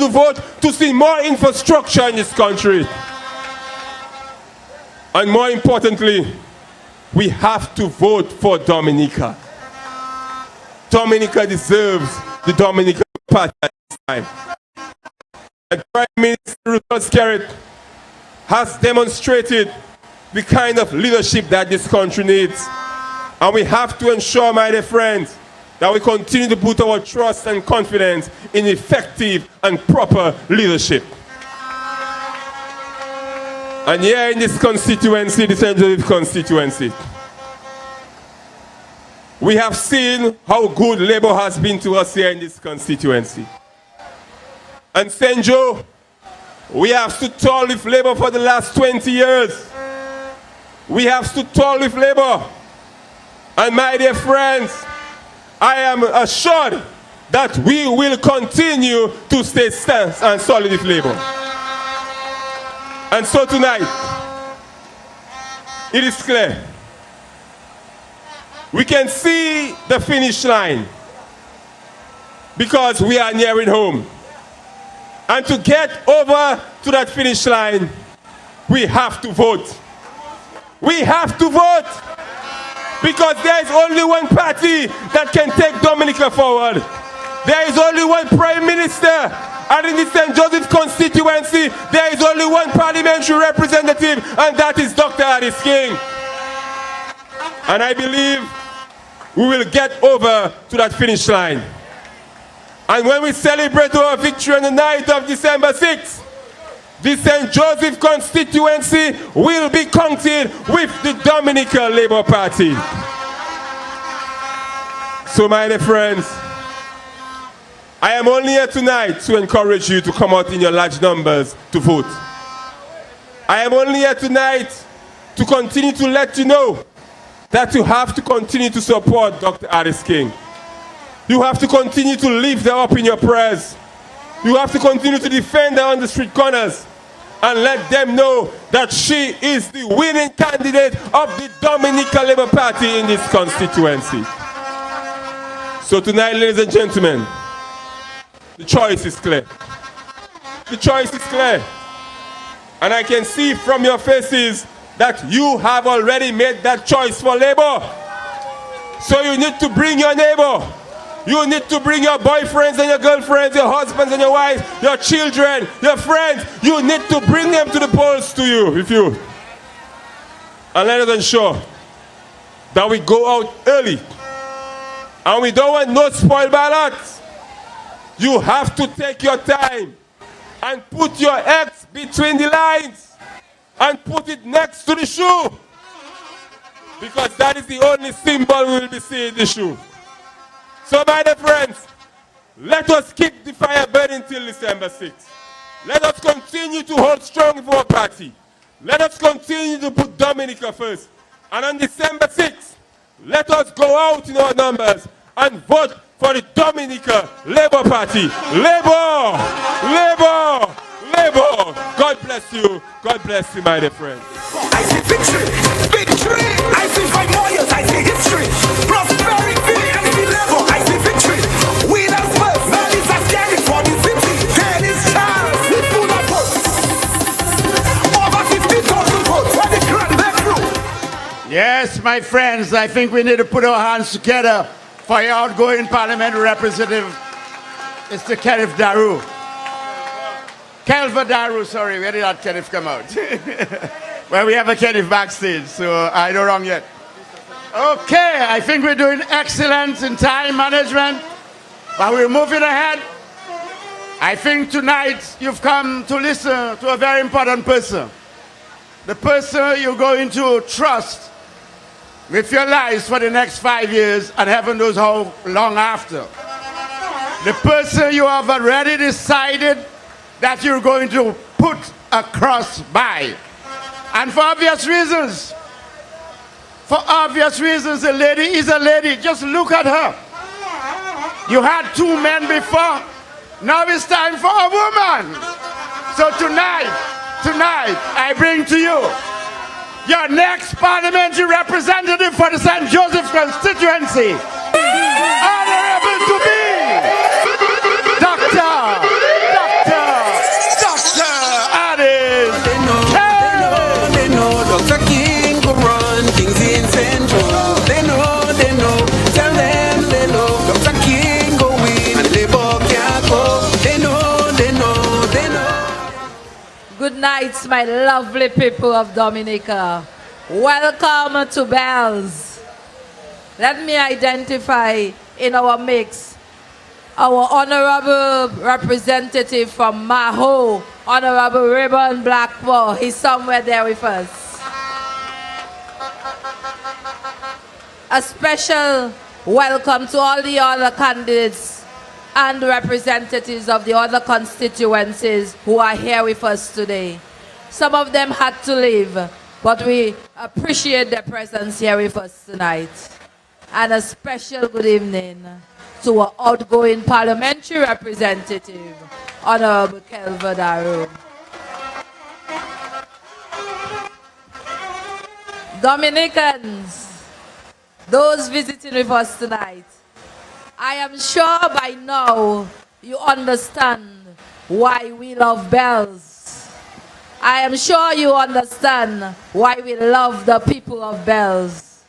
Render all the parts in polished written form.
to vote to see more infrastructure in this country. And more importantly, we have to vote for Dominica. Dominica deserves the Dominica Party at this time. And Prime Minister Rutherford Skerrit has demonstrated the kind of leadership that this country needs. And we have to ensure, my dear friends, that we continue to put our trust and confidence in effective and proper leadership. And here in this constituency, the St. Joseph constituency, we have seen how good Labour has been to us here in this constituency. And St. Joe, we have stood tall with Labour for the last 20 years. We have stood tall with Labour. And my dear friends, I am assured that we will continue to stay stand and solid with Labour. And so tonight, it is clear. We can see the finish line because we are nearing home. And to get over to that finish line, we have to vote. We have to vote because there is only one party that can take Dominica forward. There is only one Prime Minister, and in the St. Joseph constituency, there is only one parliamentary representative, and that is Dr. Addis King. And I believe we will get over to that finish line. And when we celebrate our victory on the night of December 6th, the St. Joseph constituency will be counted with the Dominica Labour Party. So, my dear friends, I am only here tonight to encourage you to come out in your large numbers to vote. I am only here tonight to continue to let you know that you have to continue to support Dr. Addis King. You have to continue to lift her up in your prayers. You have to continue to defend her on the street corners and let them know that she is the winning candidate of the Dominica Labour Party in this constituency. So tonight, ladies and gentlemen, the choice is clear. The choice is clear. And I can see from your faces that you have already made that choice for Labour. So you need to bring your neighbor. You need to bring your boyfriends and your girlfriends, your husbands and your wives, your children, your friends. You need to bring them to the polls to you, with you. And let us ensure that we go out early. And we don't want no spoiled ballots. You have to take your time and put your X between the lines and put it next to the shoe. Because that is the only symbol we will be seeing in the shoe. So, my dear friends, let us keep the fire burning till December 6th. Let us continue to hold strong with our party. Let us continue to put Dominica first. And on December 6th, let us go out in our numbers and vote for the Dominica Labour Party. Labour! Labour! Labour! God bless you. God bless you, my dear friends. I see victory! Victory! I see 5 more years. I see history. Prosperity and the level. I see victory. Winners first. Melodies are scary for the city. There is chance. We full of votes. Over 50,000 votes for the grand through. Yes, my friends, I think we need to put our hands together for your outgoing parliamentary representative, Mr. Kenneth Daru. Kelva Daru, sorry, where did that Kenneth come out? Well, we have a Kenneth backstage, so I don't wrong yet. Okay, I think we're doing excellent in time management, but we're moving ahead. I think tonight you've come to listen to a very important person. The person you're going to trust with your lives for the next 5 years and heaven knows how long after. The person you have already decided that you're going to put a cross by. And for obvious reasons, a lady is a lady. Just look at her. You had 2 men before. Now it's time for a woman. So tonight, I bring to you your next parliamentary representative for the St. Joseph constituency. Honorable to be Dr. night, my lovely people of Dominica. Welcome to Bells. Let me identify in our mix our honorable representative from Maho, Honorable Ribbon Blackmore. He's somewhere there with us. A special welcome to all the other candidates and representatives of the other constituencies who are here with us today. Some of them had to leave, but we appreciate their presence here with us tonight. And a special good evening to our outgoing parliamentary representative, Honorable Kelvin Darrow. Dominicans, those visiting with us tonight, I am sure by now you understand why we love bells. I am sure you understand why we love the people of Bells.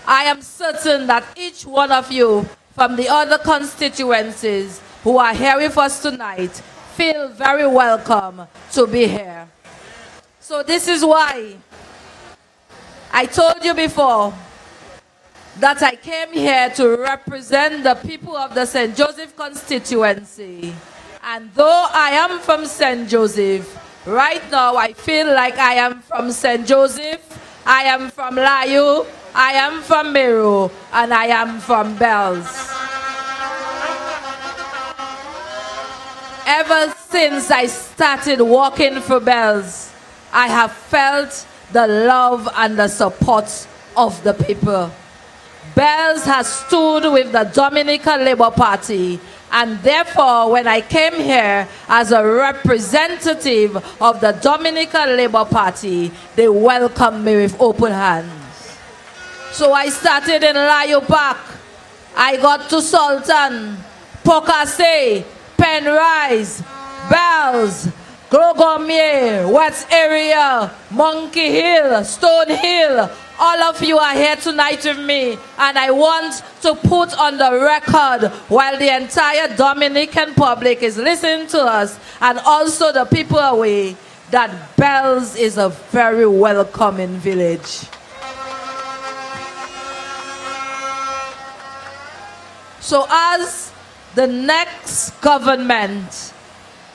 I am certain that each one of you from the other constituencies who are here with us tonight feel very welcome to be here. So this is why I told you before that I came here to represent the people of the St. Joseph constituency. And though I am from St. Joseph, right now I feel like I am from St. Joseph, I am from Layu, I am from Meru, and I am from Bells. Ever since I started walking for Bells, I have felt the love and the support of the people. Bells has stood with the Dominican Labour Party, and therefore when I came here as a representative of the Dominican Labour Party, they welcomed me with open hands. So I started in Layo Park, I got to Sultan, Pokase, Penrise, Bells, Glogomier, West Area, Monkey Hill, Stone Hill. All of you are here tonight with me, and I want to put on the record while the entire Dominican public is listening to us and also the people away, that Bells is a very welcoming village. So as the next government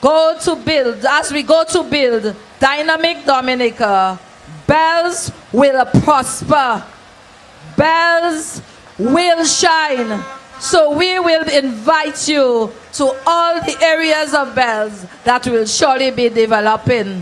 as we go to build dynamic Dominica, Bells will prosper. Bells will shine. So we will invite you to all the areas of Bells that will surely be developing.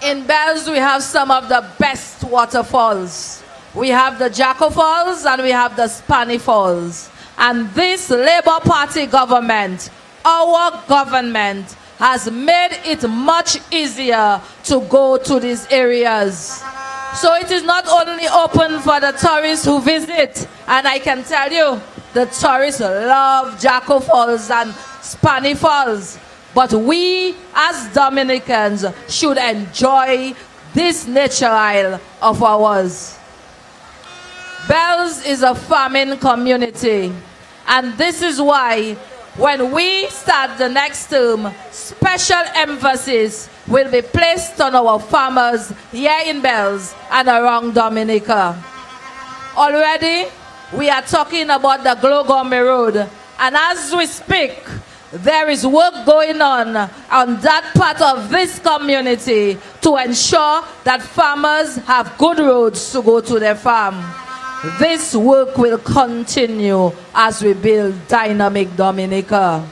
In Bells, we have some of the best waterfalls. We have the Jacko Falls and we have the Spani Falls. And this Labour Party government, our government, has made it much easier to go to these areas. So it is not only open for the tourists who visit, and I can tell you, the tourists love Jacko Falls and Spani Falls, but we as Dominicans should enjoy this nature isle of ours. Bells is a farming community, and this is why when we start the next term, special emphasis will be placed on our farmers here in Bells and around Dominica. Already, we are talking about the Glogome Road, and as we speak, there is work going on that part of this community to ensure that farmers have good roads to go to their farm. This work will continue as we build dynamic Dominica.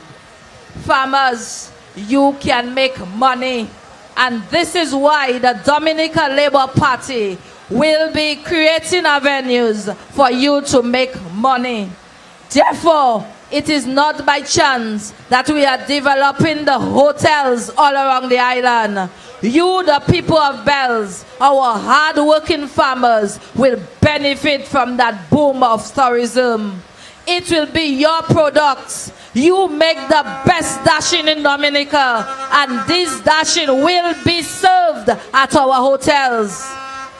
Farmers, you can make money, and this is why the Dominica Labour Party will be creating avenues for you to make money. Therefore, it is not by chance that we are developing the hotels all around the island. You, the people of Bells, our hard-working farmers, will benefit from that boom of tourism. It will be your products. You make the best dashing in Dominica, and this dashing will be served at our hotels.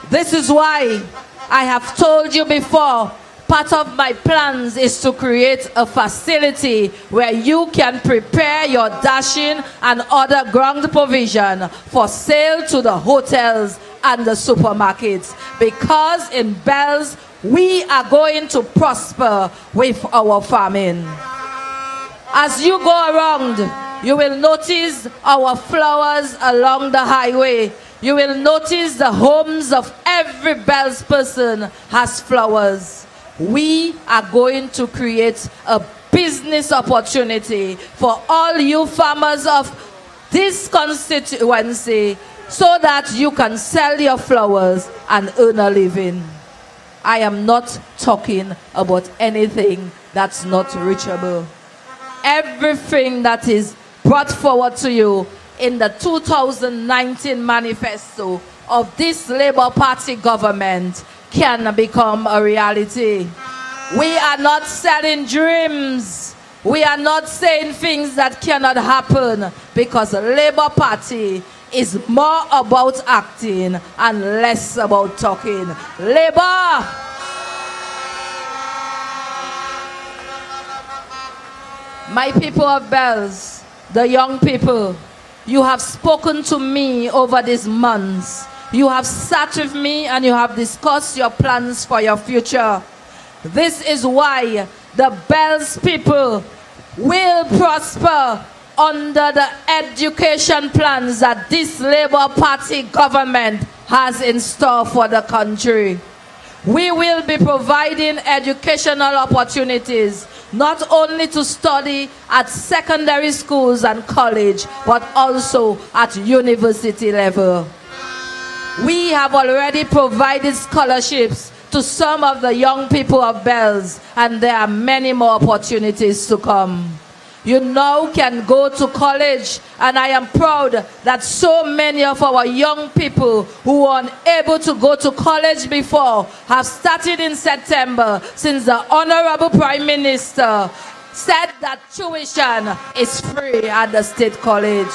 This is why I have told you before Part of my plans is to create a facility where you can prepare your dashing and other ground provision for sale to the hotels and the supermarkets. Because in Bells, we are going to prosper with our farming. As you go around, you will notice our flowers along the highway. You will notice the homes of every Bells person has flowers. We are going to create a business opportunity for all you farmers of this constituency so that you can sell your flowers and earn a living. I am not talking about anything that's not reachable. Everything that is brought forward to you in the 2019 manifesto of this Labour Party government can become a reality. We are not selling dreams. We are not saying things that cannot happen, because the Labour Party is more about acting and less about talking. Labour! My people of Bells, the young people, you have spoken to me over these months. You have sat with me and you have discussed your plans for your future. This is why the Bells people will prosper under the education plans that this Labour Party government has in store for the country. We will be providing educational opportunities, not only to study at secondary schools and college, but also at university level. We have already provided scholarships to some of the young people of Bells, and there are many more opportunities to come. You now can go to college, and I am proud that so many of our young people who were unable to go to college before have started in September, since the Honorable Prime Minister said that tuition is free at the State College.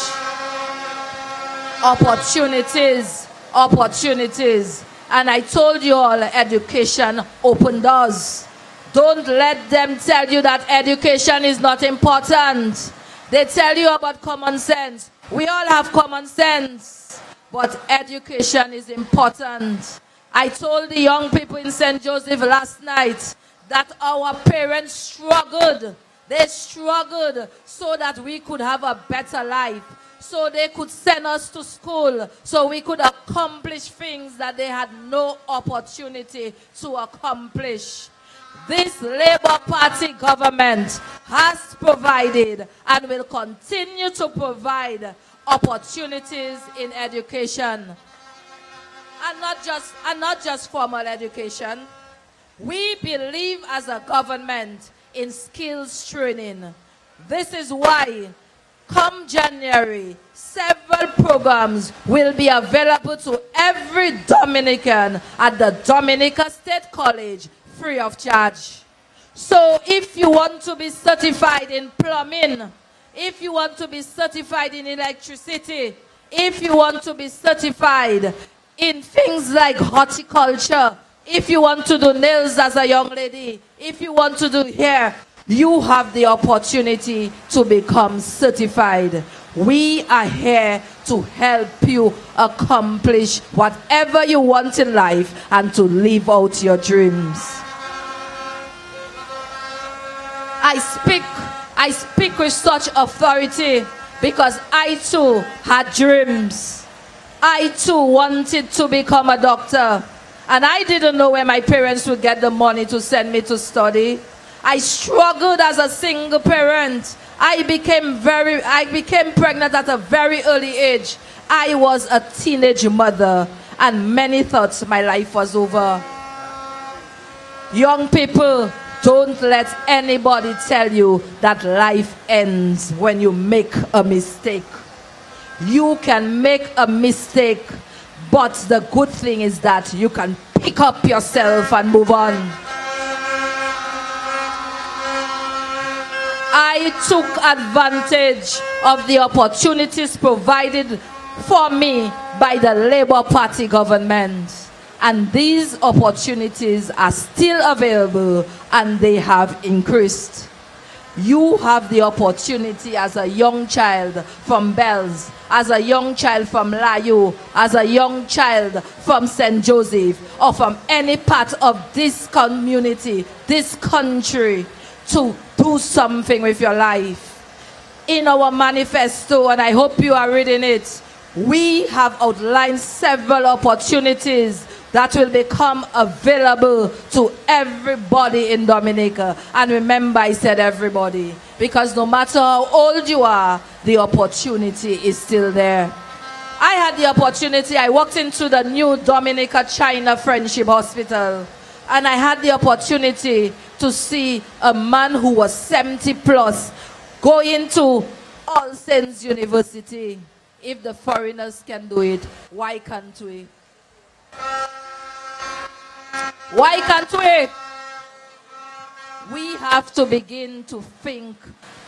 Opportunities, opportunities. And I told you all, education open doors. Don't let them tell you that education is not important. They tell you about common sense. We all have common sense, but education is important. I told the young people in St. Joseph last night that our parents struggled. They struggled so that we could have a better life, so they could send us to school, so we could accomplish things that they had no opportunity to accomplish. This Labour Party government has provided and will continue to provide opportunities in education. And not just formal education. We believe as a government in skills training. This is why, come January, several programs will be available to every Dominican at the Dominica State College, free of charge. So if you want to be certified in plumbing, if you want to be certified in electricity, if you want to be certified in things like horticulture, if you want to do nails as a young lady, if you want to do hair, you have the opportunity to become certified. We are here to help you accomplish whatever you want in life and to live out your dreams. I speak with such authority because I too had dreams. I too wanted to become a doctor, and I didn't know where my parents would get the money to send me to study. I struggled as a single parent. I became pregnant at a very early age. I was a teenage mother, and many thought my life was over. Young people, don't let anybody tell you that life ends when you make a mistake. You can make a mistake, but the good thing is that you can pick up yourself and move on. I took advantage of the opportunities provided for me by the Labour Party government. And these opportunities are still available and they have increased. You have the opportunity as a young child from Bells, as a young child from Layo, as a young child from St. Joseph, or from any part of this community, this country, to do something with your life. In our manifesto, and I hope you are reading it, we have outlined several opportunities that will become available to everybody in Dominica. And remember, I said everybody, because no matter how old you are, the opportunity is still there. I had the opportunity, I walked into the new Dominica China Friendship Hospital, and I had the opportunity to see a man who was 70 plus go into All Saints University. If the foreigners can do it, why can't we? Why can't we? We have to begin to think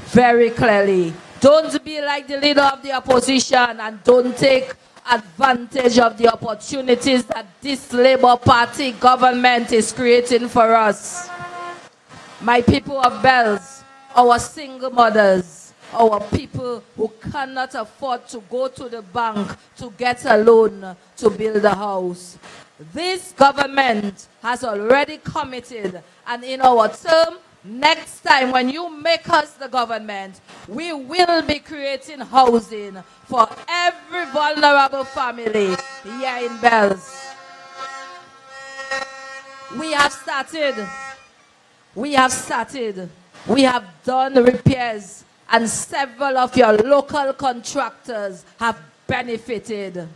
very clearly. Don't be like the leader of the opposition and don't take advantage of the opportunities that this Labour Party government is creating for us. My people of Bells, our single mothers, our people who cannot afford to go to the bank to get a loan to build a house. This government has already committed, and in our term, next time when you make us the government, we will be creating housing for every vulnerable family here in Bells. We have started. We have done repairs, and several of your local contractors have benefited.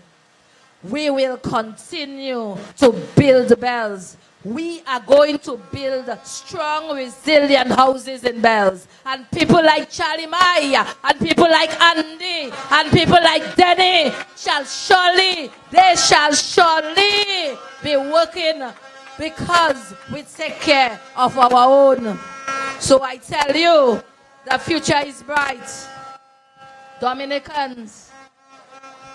We will continue to build Bells. We are going to build strong, resilient houses in Bells. And people like Charlie Maya, and people like Andy, and people like Denny shall surely be working, because we take care of our own. So I tell you, the future is bright. Dominicans,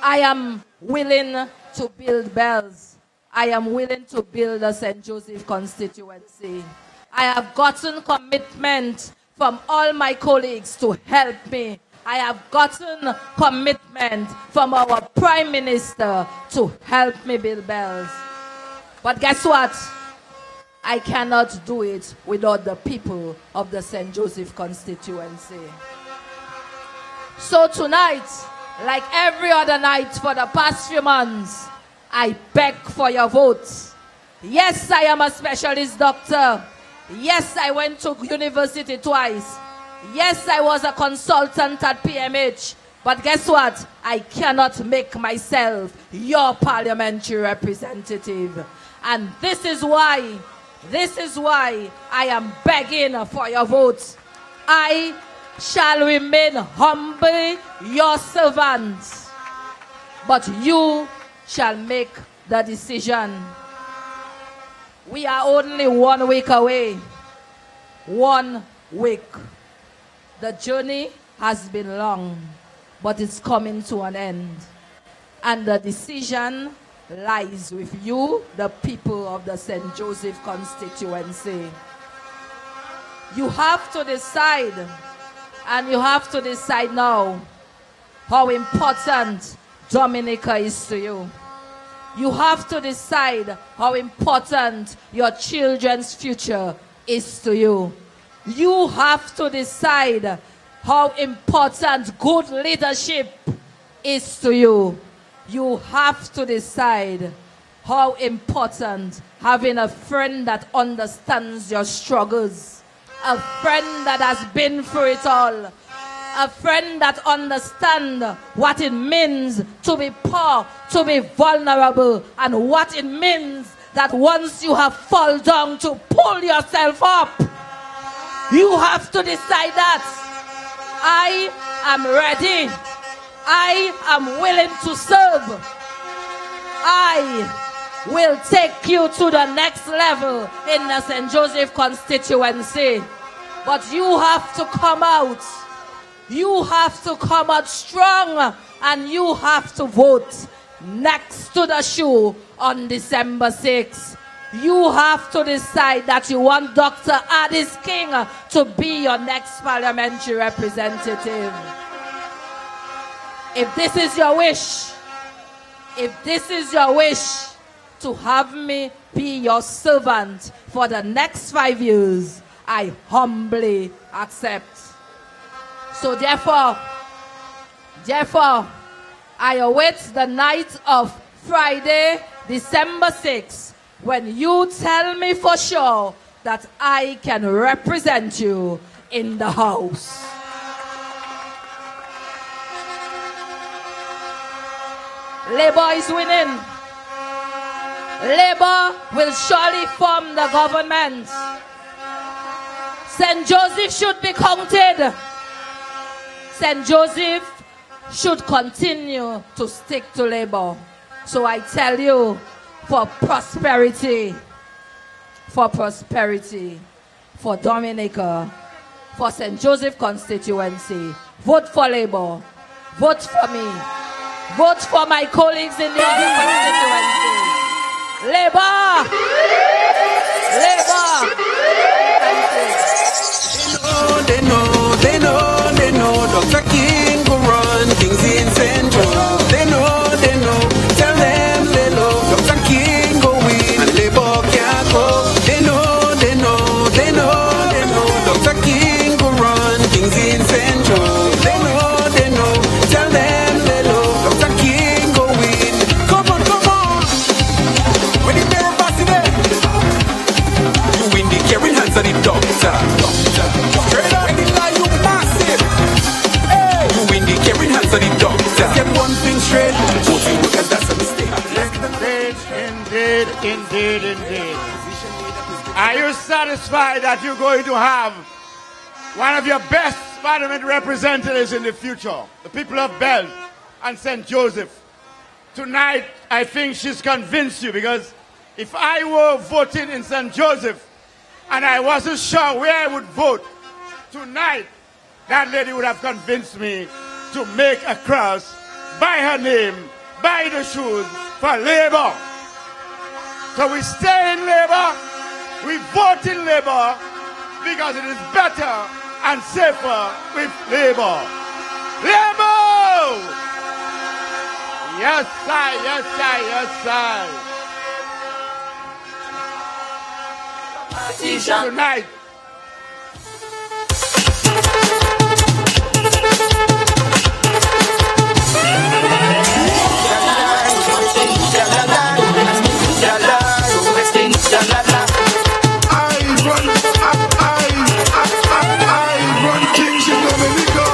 I am willing to build Bells. I am willing to build a St. Joseph constituency. I have gotten commitment from all my colleagues to help me. I have gotten commitment from our Prime Minister to help me build Bells. But guess what? I cannot do it without the people of the St. Joseph constituency. So tonight, like every other night for the past few months, I beg for your votes. Yes, I am a specialist doctor. Yes, I went to university twice. Yes, I was a consultant at PMH. But guess what? I cannot make myself your parliamentary representative. And this is why I am begging for your votes. I shall remain humbly your servant, but you shall make the decision. We are only 1 week away. 1 week. The journey has been long, but it's coming to an end. And the decision lies with you, the people of the St. Joseph constituency. You have to decide, and you have to decide now, how important Dominica is to you. You have to decide how important your children's future is to you. You have to decide how important good leadership is to you. You have to decide how important having a friend that understands your struggles, a friend that has been through it all, a friend that understands what it means to be poor, to be vulnerable, and what it means that once you have fallen down to pull yourself up. You have to decide that. I am ready. I am willing to serve. I will take you to the next level in the St. Joseph constituency. But you have to come out. You have to come out strong, and you have to vote. next to the shoe on December 6th. You have to decide that you want Dr. Addis King to be your next parliamentary representative. If this is your wish, to have me be your servant for the next 5 years, I humbly accept. So therefore, I await the night of Friday, December 6th, when you tell me for sure that I can represent you in the House. Labour is winning. Labour will surely form the government. St. Joseph should be counted. St. Joseph should continue to stick to Labour. So I tell you, for prosperity, for Dominica, for St. Joseph constituency, vote for Labour, vote for me, vote for my colleagues in the other constituencies. Labour! Labour! Thank you. They know, Dr. King go run things in Central. They know, tell them they know, Dr. King go win and Labour can't go. They know, Dr. King go run things in Central. They know, tell them they know, Dr. King go win. Come on, when the mirror pass it there, you win the carrying hands of the doctor. Straight up, any lie you massive. Hey, you win the carrying hands of the doctor. Get one thing straight, because that's a mistake. Indeed. Are you satisfied that you're going to have one of your best parliament representatives in the future? The people of Bell and St. Joseph. Tonight, I think she's convinced you, because if I were voting in St. Joseph and I wasn't sure where I would vote, tonight, that lady would have convinced me to make a cross by her name, by the shoes, for Labour. So we stay in Labour, we vote in Labour, because it is better and safer with Labour. Labour! Yes, sir. Tonight, I run Kings in Dominica.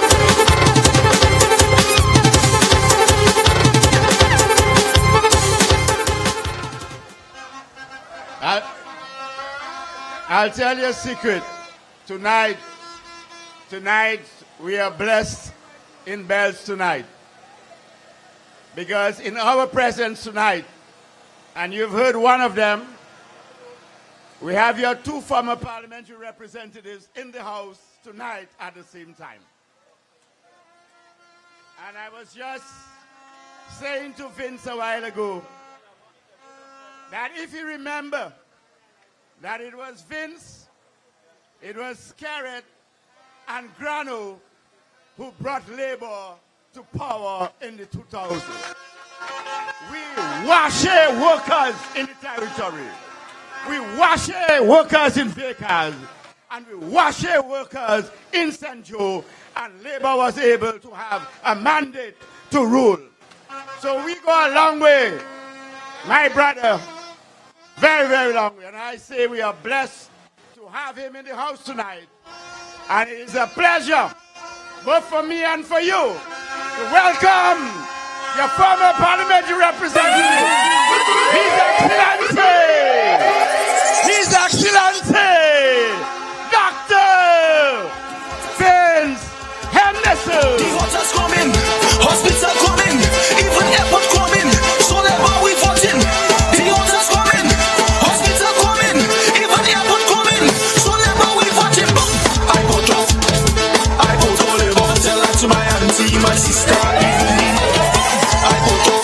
I'll tell you a secret. Tonight, we are blessed in Bells tonight. Because in our presence tonight, and you've heard one of them, we have your two former parliamentary representatives in the House tonight at the same time. And I was just saying to Vince a while ago that if you remember that it was Vince, it was Carrot and Grano who brought Labour to power in the 2000s. We wash workers in the territory. We wash workers in Bakers. And we wash workers in St. Joe. And Labour was able to have a mandate to rule. So we go a long way, my brother. Very, very long way. And I say we are blessed to have him in the House tonight. And it is a pleasure, both for me and for you, to welcome your former parliamentary representative. His Excellency, Dr. Vince Henderson. The water's coming, hospital coming, even airport coming, so never we voting. The water's coming, hospital coming, even airport coming, so never we voting. I put off, I put all the tell that to my auntie, my sister, even me. I put off,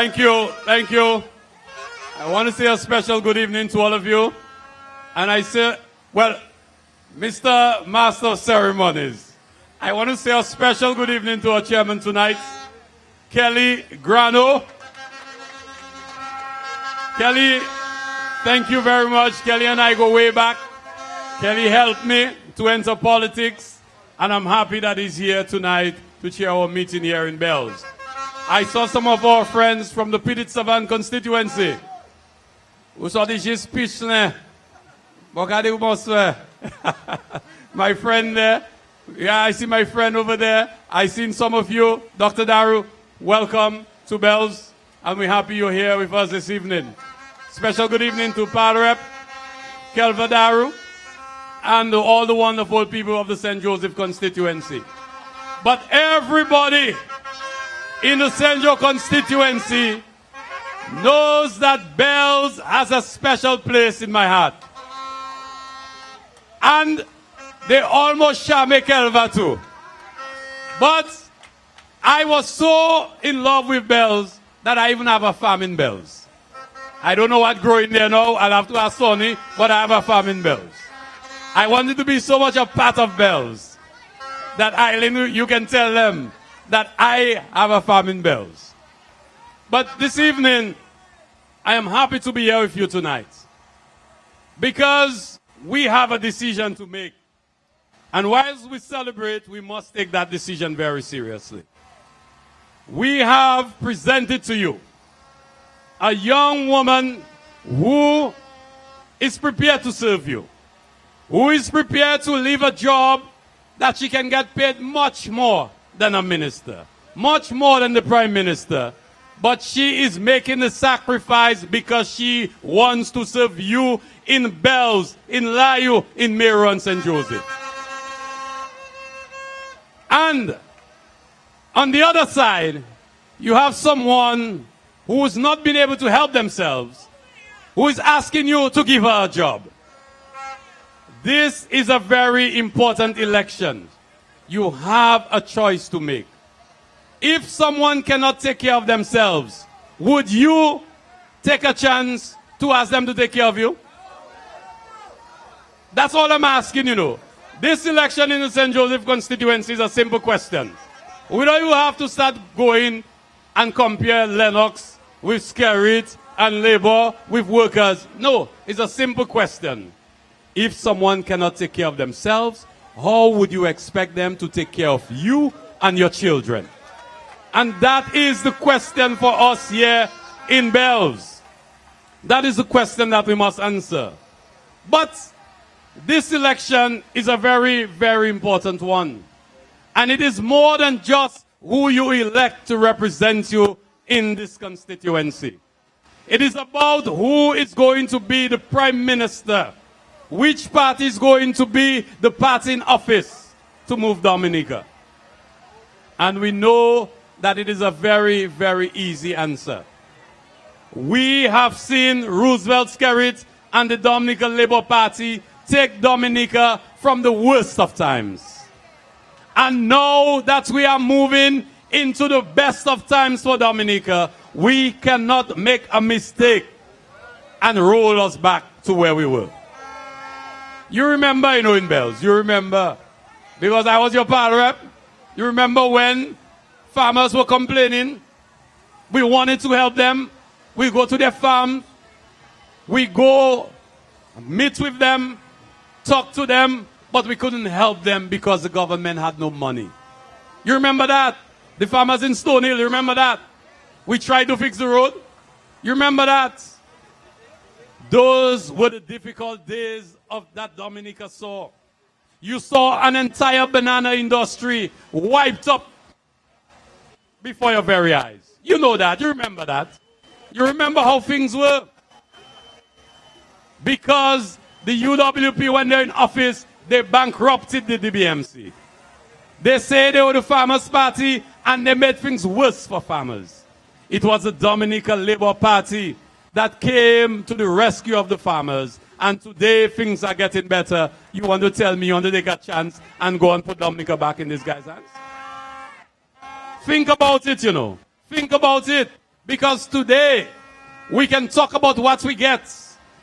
Thank you. Thank you. I want to say a special good evening to all of you. And I say, well, Mr. Master of Ceremonies, I want to say a special good evening to our chairman tonight, Kelly Grano. Kelly, thank you very much. Kelly and I go way back. Kelly helped me to enter politics, and I'm happy that he's here tonight to chair our meeting here in Bells. I saw some of our friends from the Petit Savan constituency. Who saw the speech there? My friend there. Yeah, I see my friend over there. I seen some of you. Dr. Daru, welcome to Bells, and we're happy you're here with us this evening. Special good evening to Padrep, Kelva Daru, and all the wonderful people of the St. Joseph constituency. But everybody in the St. Joe constituency knows that Bells has a special place in my heart. And they almost shot me Kelva too. But I was so in love with Bells that I even have a farm in Bells. I don't know what growing there now. I'll have to ask Sonny, but I have a farm in Bells. I wanted to be so much a part of Bells that Eileen, you can tell them that I have a farm in Bells. But this evening, I am happy to be here with you tonight because we have a decision to make. And whilst we celebrate, we must take that decision very seriously. We have presented to you a young woman who is prepared to serve you, who is prepared to leave a job that she can get paid much more than a minister, much more than the prime minister. But she is making the sacrifice because she wants to serve you in Bells, in Layu, in Mero and St. Joseph. And on the other side, you have someone who's not been able to help themselves, who is asking you to give her a job. This is a very important election. You have a choice to make. If someone cannot take care of themselves, would you take a chance to ask them to take care of you? That's all I'm asking, you know. This election in the St. Joseph constituency is a simple question. We don't even have to start going and compare Lennox with Skerrit and Labour with workers. No, it's a simple question. If someone cannot take care of themselves, how would you expect them to take care of you and your children? And that is the question for us here in Bells. That is the question that we must answer. But this election is a very, very important one. And it is more than just who you elect to represent you in this constituency. It is about who is going to be the prime minister. Which party is going to be the party in office to move Dominica? And we know that it is a very, very easy answer. We have seen Roosevelt Skerrit and the Dominica Labour Party take Dominica from the worst of times. And now that we are moving into the best of times for Dominica, we cannot make a mistake and roll us back to where we were. You remember, you know, in Bells, you remember, because I was your power rep, you remember when farmers were complaining, we wanted to help them, we go to their farm, we go meet with them, talk to them, but we couldn't help them because the government had no money. You remember that? The farmers in Stone Hill, you remember that? We tried to fix the road. You remember that? Those were the difficult days of that Dominica saw. You saw an entire banana industry wiped up before your very eyes. You know that. You remember that. You remember how things were. Because the UWP, when they're in office, they bankrupted the DBMC. They say they were the Farmers' Party and they made things worse for farmers. It was the Dominica Labour Party that came to the rescue of the farmers. And today things are getting better. You want to tell me you want to take a chance and go and put Dominica back in this guy's hands? Think about it, you know. Think about it. Because today, we can talk about what we get.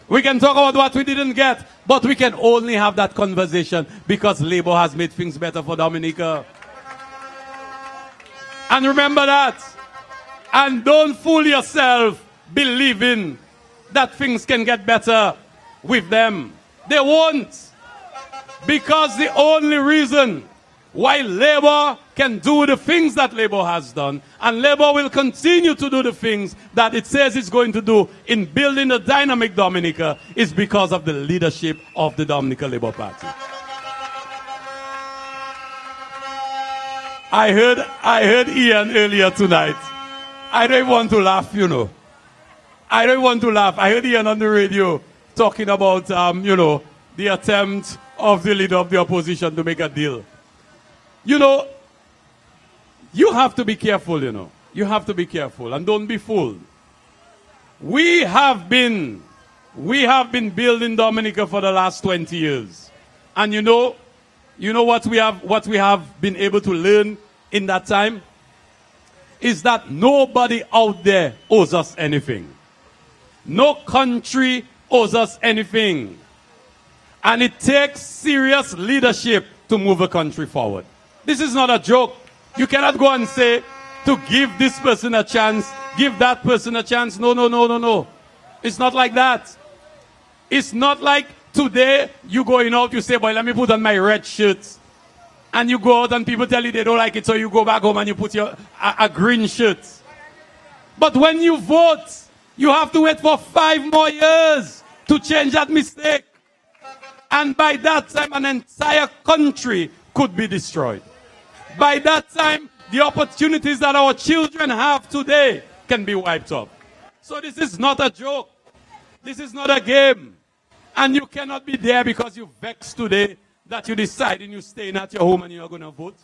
We can talk about what we didn't get. But we can only have that conversation because Labour has made things better for Dominica. And remember that. And don't fool yourself believing that things can get better with them. They won't. Because the only reason why Labour can do the things that Labour has done, and Labour will continue to do the things that it says it's going to do in building a dynamic Dominica, is because of the leadership of the Dominica Labour Party. I heard Ian earlier tonight. I don't want to laugh, you know. I don't want to laugh. I heard Ian on the radio talking about, the attempt of the leader of the opposition to make a deal. You know, you have to be careful, you know. You have to be careful and don't be fooled. We have been building Dominica for the last 20 years. And you know what we have been able to learn in that time? Is that nobody out there owes us anything. No country owes us anything. And it takes serious leadership to move a country forward. This is not a joke. You cannot go and say, to give this person a chance, give that person a chance. No. It's not like that. It's not like today you going out, you say, boy, let me put on my red shirt. And you go out and people tell you they don't like it, so you go back home and you put a green shirt. But when you vote, you have to wait for 5 more years to change that mistake. And by that time, an entire country could be destroyed. By that time, the opportunities that our children have today can be wiped out. So this is not a joke. This is not a game. And you cannot be there because you vexed today that you decided you're staying at your home and you're going to vote.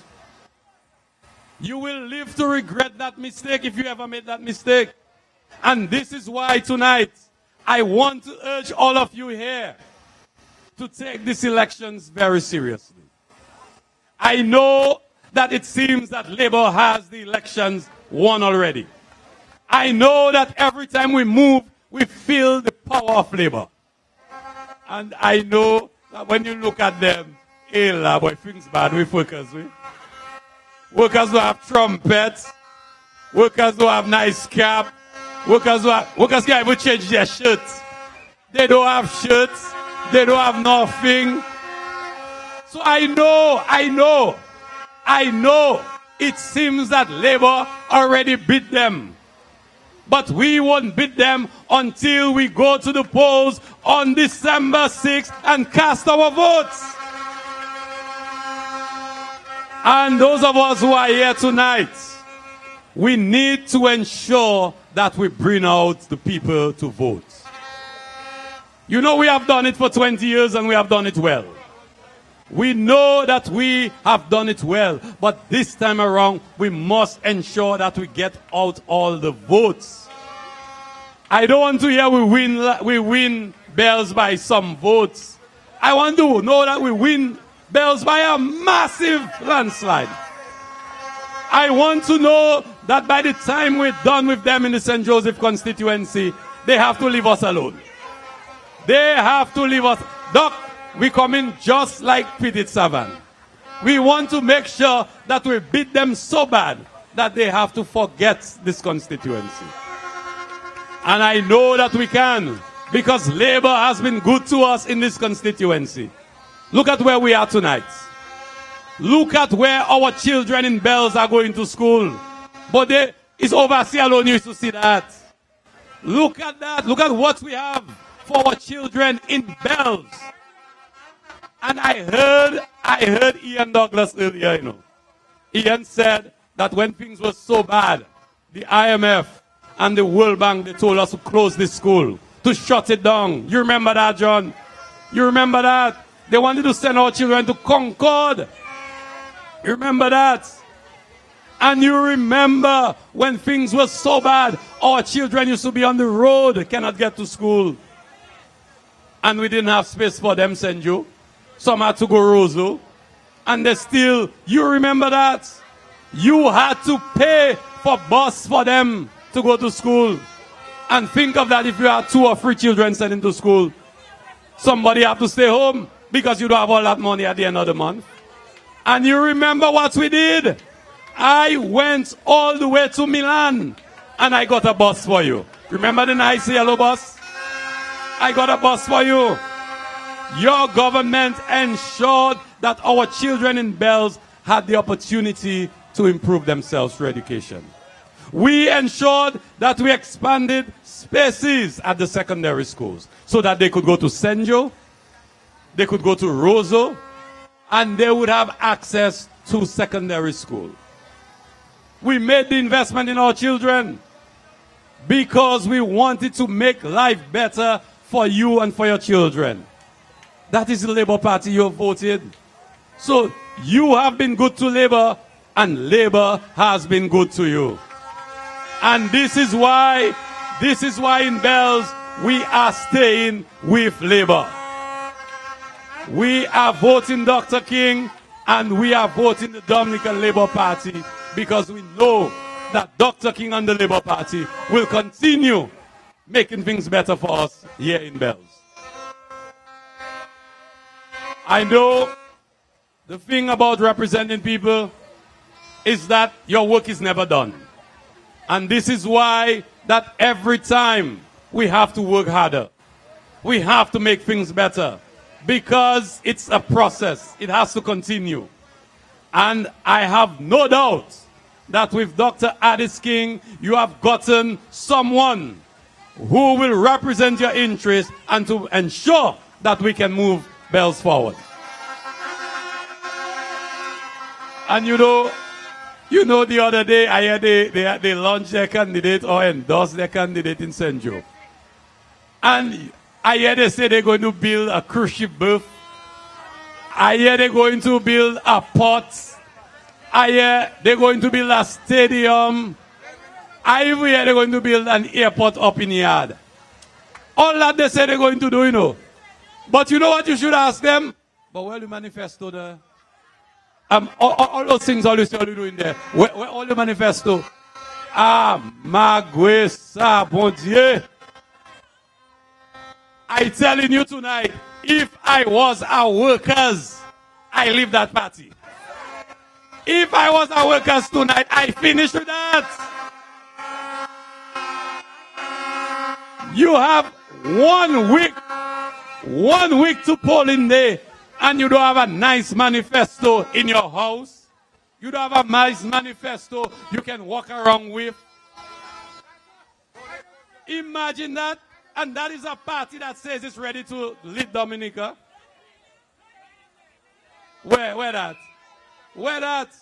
You will live to regret that mistake if you ever made that mistake. And this is why tonight I want to urge all of you here to take these elections very seriously. I know that it seems that Labour has the elections won already. I know that every time we move, we feel the power of Labour. And I know that when you look at them, boy, things bad with workers. Workers who have trumpets, workers who have nice cap, workers can't even change their shirts. They don't have shirts, they don't have nothing. So I know it seems that Labour already beat them. But we won't beat them until we go to the polls on December 6th and cast our votes. And those of us who are here tonight, we need to ensure that we bring out the people to vote. You know, we have done it for 20 years and we have done it well. We know that we have done it well, but this time around, we must ensure that we get out all the votes. I don't want to hear we win bells by some votes. I want to know that we win bells by a massive landslide. I want to know that by the time we're done with them in the St. Joseph constituency, they have to leave us alone. They have to leave us. Doc, we come in just like Petit Savan. We want to make sure that we beat them so bad that they have to forget this constituency. And I know that we can, because Labour has been good to us in this constituency. Look at where we are tonight. Look at where our children in Bells are going to school. But it's overseas alone, you used to see that. Look at that. Look at what we have for our children in Bells. And I heard Ian Douglas earlier, you know. Ian said that when things were so bad, the IMF and the World Bank, they told us to close this school, to shut it down. You remember that, John? You remember that? They wanted to send our children to Concord. You remember that? And you remember when things were so bad, our children used to be on the road, cannot get to school. And we didn't have space for them, St. Joe. Some had to go Roseau. And they still, you remember that? You had to pay for bus for them to go to school. And think of that if you have 2 or 3 children sent into school. Somebody have to stay home because you don't have all that money at the end of the month. And you remember what we did? I went all the way to Milan and I got a bus for you. Remember the nice yellow bus? I got a bus for you. Your government ensured that our children in Bells had the opportunity to improve themselves through education. We ensured that we expanded spaces at the secondary schools so that they could go to Senjo, they could go to Roseau, and they would have access to secondary school. We made the investment in our children because we wanted to make life better for you and for your children. That is the Labour Party you have voted. So you have been good to Labour and Labour has been good to you. And this is why in Bells we are staying with Labour. We are voting Dr. King and we are voting the Dominican Labour Party because we know that Dr. King and the Labour Party will continue making things better for us here in Bells. I know the thing about representing people is that your work is never done. And this is why that every time we have to work harder. We have to make things better because it's a process. It has to continue. And I have no doubt that with Dr. Addis King, you have gotten someone who will represent your interests and to ensure that we can move Bells forward. And you know the other day I heard they launched their candidate or endorsed their candidate in St. Joe. And I hear they say they're going to build a cruise ship berth. I hear they're going to build a port. I hear they're going to build a stadium. I even hear they're going to build an airport up in the yard. All that they say they're going to do, you know. But you know what you should ask them? But where the manifesto there? All those things all you doing there. Where all the manifesto? Magwesa, bon Dieu. I telling you tonight, if I was a workers, I leave that party. If I was a workers tonight, I finish with that. You have 1 week to polling day, and you don't have a nice manifesto in your house. You don't have a nice manifesto you can walk around with. Imagine that. And that is a party that says it's ready to lead Dominica. Where that? Where that?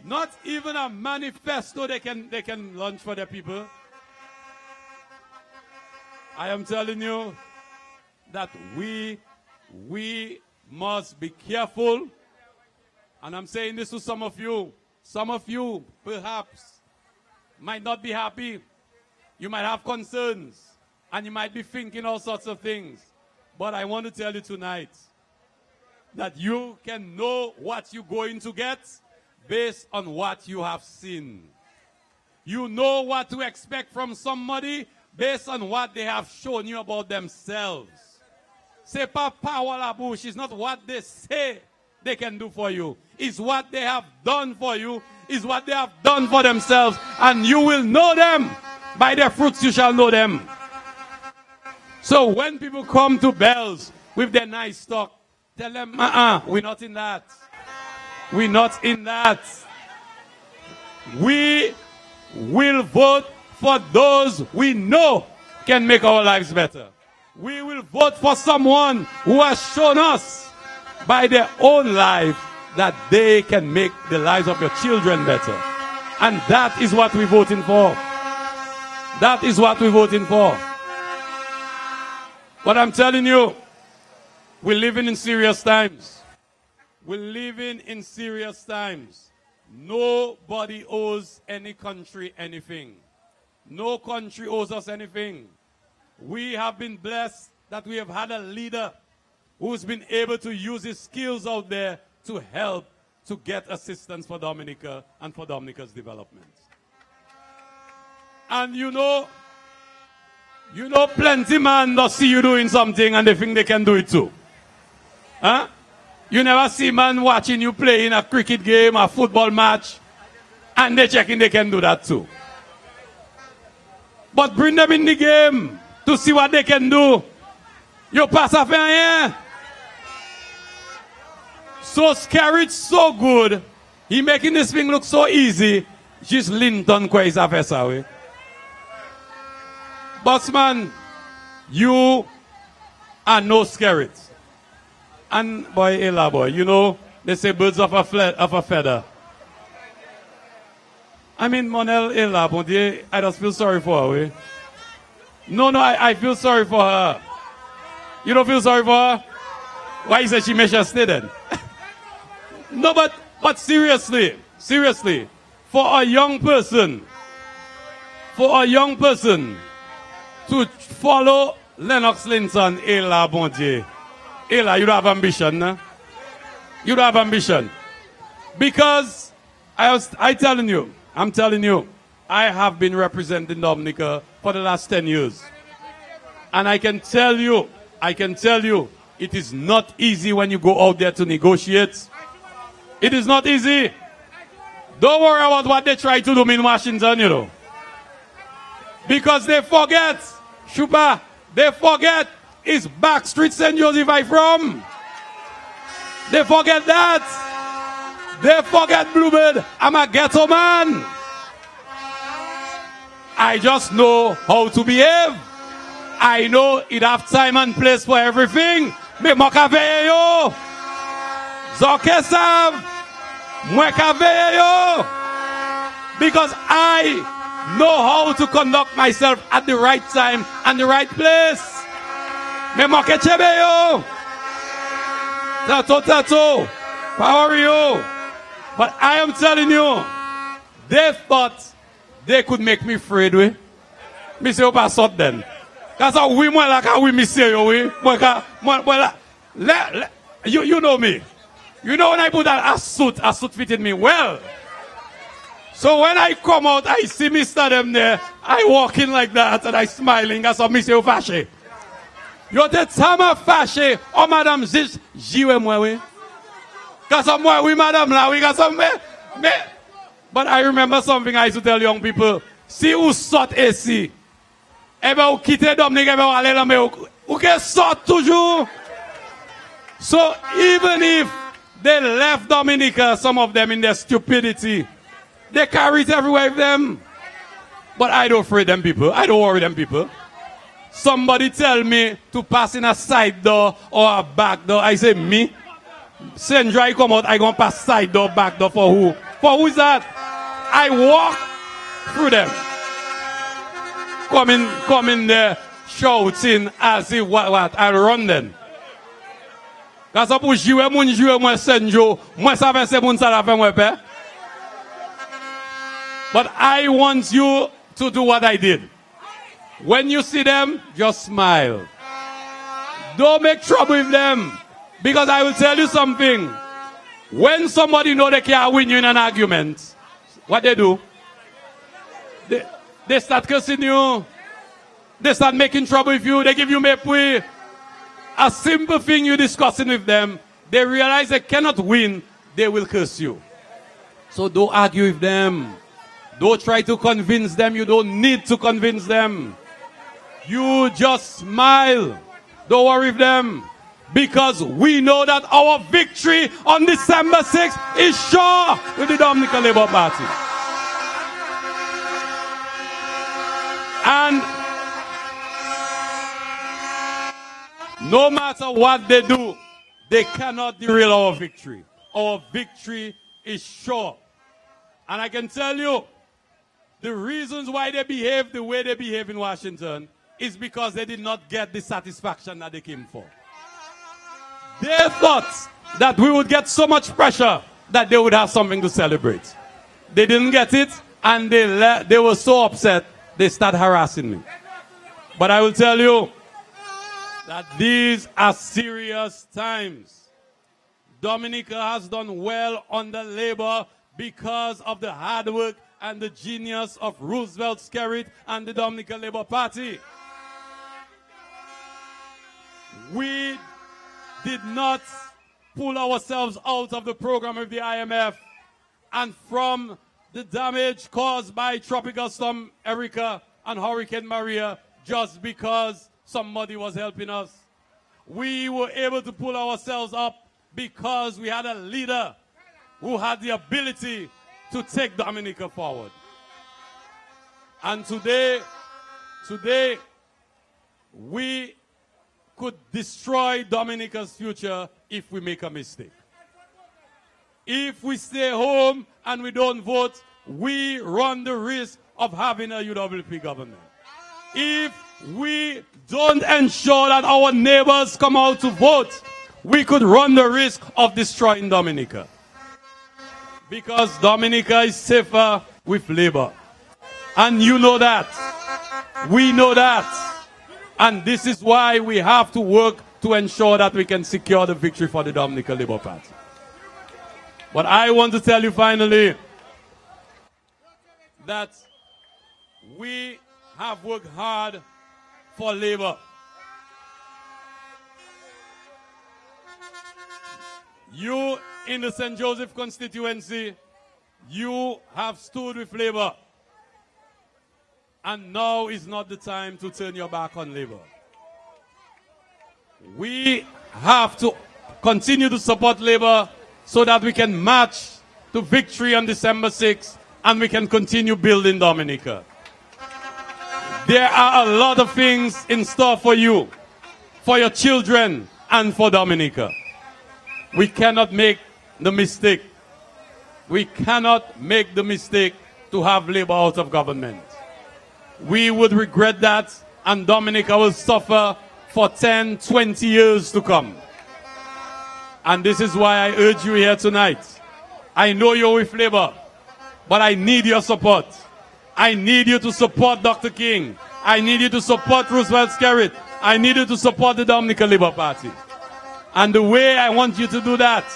Not even a manifesto they can launch for their people. I am telling you that we must be careful. And I'm saying this to some of you. Some of you perhaps might not be happy. You might have concerns. And you might be thinking all sorts of things. But I want to tell you tonight that you can know what you're going to get based on what you have seen. You know what to expect from somebody based on what they have shown you about themselves. C'est pas power la bouche. It's not what they say they can do for you. It's what they have done for you. It's what they have done for themselves. And you will know them. By their fruits you shall know them. So when people come to Bells with their nice talk, tell them, we're not in that. We're not in that. We will vote for those we know can make our lives better. We will vote for someone who has shown us by their own life that they can make the lives of your children better. And that is what we're voting for. That is what we're voting for. But I'm telling you, we're living in serious times. We're living in serious times. Nobody owes any country anything. No country owes us anything. We have been blessed that we have had a leader who's been able to use his skills out there to help to get assistance for Dominica and for Dominica's development. And you know, plenty man don't see you doing something and they think they can do it too. Huh? You never see man watching you play in a cricket game, a football match, and they checking they can do that too. But bring them in the game to see what they can do. You pass a rien. So scary, so good. He making this thing look so easy. Just Linton kwa isa fesa we. Bossman, you are no scared. And boy, Ella boy, you know, they say birds of a feather. I mean, Monel Ella, bon Dieu, I just feel sorry for her. We. No, I feel sorry for her. You don't feel sorry for her? Why you say she may just stay then? No, but seriously, for a young person to follow Lennox Linton, Ella, bon Dieu. Ella, you don't have ambition, nah? You don't have ambition. Because I'm telling you, I have been representing Dominica for the last 10 years. And I can tell you, it is not easy when you go out there to negotiate. It is not easy. Don't worry about what they try to do in Washington, you know. Because they forget, Shuba, they forget it's Backstreet St. Joseph I from. They forget that. They forget Bluebird. I'm a ghetto man. I just know how to behave. I know it have time and place for everything. Me moka veye yo. Zoke sav. Mweka veye yo. Because I know how to conduct myself at the right time and the right place. Me moke chebe yo. Tato. Power yo. But I am telling you, they thought they could make me afraid we. Me say opa sort then. Cause we more like how we miss you we. You know me. You know when I put a suit fitted me well. So when I come out, I see Mr. them there. I walk in like that and I smiling. That's what me say fashe. Yo te tama fashe. Oh madame zis jiwe mwe we. Cause moi we madame la we got some me. But I remember something I used to tell young people. Si ou sort AC. Ebe ou kite Dominique, ebe ou ale la me ou ke sort toujours. So even if they left Dominica, some of them in their stupidity, they carry it everywhere with them. But I don't afraid them people. I don't worry them people. Somebody tell me to pass in a side door or a back door. I say me. Sandra, I come out, I gonna pass side door, back door for who? For who is that? I walk through them. Come in there shouting as if what? I run them. Parce que pour jouer, mon jouer, moi Senjo, moi ça fait c'est mon ça la fait moi père. But I want you to do what I did. When you see them, just smile. Don't make trouble with them. Because I will tell you something. When somebody know they can't win you in an argument, what they do? They start cursing you. They start making trouble with you. They give you mepui. A simple thing you're discussing with them, they realize they cannot win, they will curse you. So don't argue with them. Don't try to convince them. You don't need to convince them. You just smile. Don't worry with them. Because we know that our victory on December 6th is sure with the Dominican Labour Party. And no matter what they do, they cannot derail our victory. Our victory is sure. And I can tell you, the reasons why they behave the way they behave in Washington is because they did not get the satisfaction that they came for. They thought that we would get so much pressure that they would have something to celebrate. They didn't get it, and they were so upset, they started harassing me. But I will tell you that these are serious times. Dominica has done well under Labour because of the hard work and the genius of Roosevelt Skerrit and the Dominican Labour Party. We did not pull ourselves out of the program of the IMF and from the damage caused by Tropical Storm Erika and Hurricane Maria just because somebody was helping us. We were able to pull ourselves up because we had a leader who had the ability to take Dominica forward. And today, we could destroy Dominica's future if we make a mistake. If we stay home and we don't vote, we run the risk of having a UWP government. If we don't ensure that our neighbors come out to vote, we could run the risk of destroying Dominica. Because Dominica is safer with Labour. And you know that. We know that. And this is why we have to work to ensure that we can secure the victory for the Dominican Labour Party. But I want to tell you finally that we have worked hard for Labour. You in the St. Joseph constituency, you have stood with Labour. And now is not the time to turn your back on Labour. We have to continue to support Labour so that we can march to victory on December 6th and we can continue building Dominica. There are a lot of things in store for you, for your children, and for Dominica. We cannot make the mistake. We cannot make the mistake to have Labour out of government. We would regret that, and Dominica will suffer for 10, 20 years to come. And this is why I urge you here tonight. I know you're with Labour, but I need your support. I need you to support Dr. King. I need you to support Roosevelt Skerrit. I need you to support the Dominican Labour Party. And the way I want you to do that,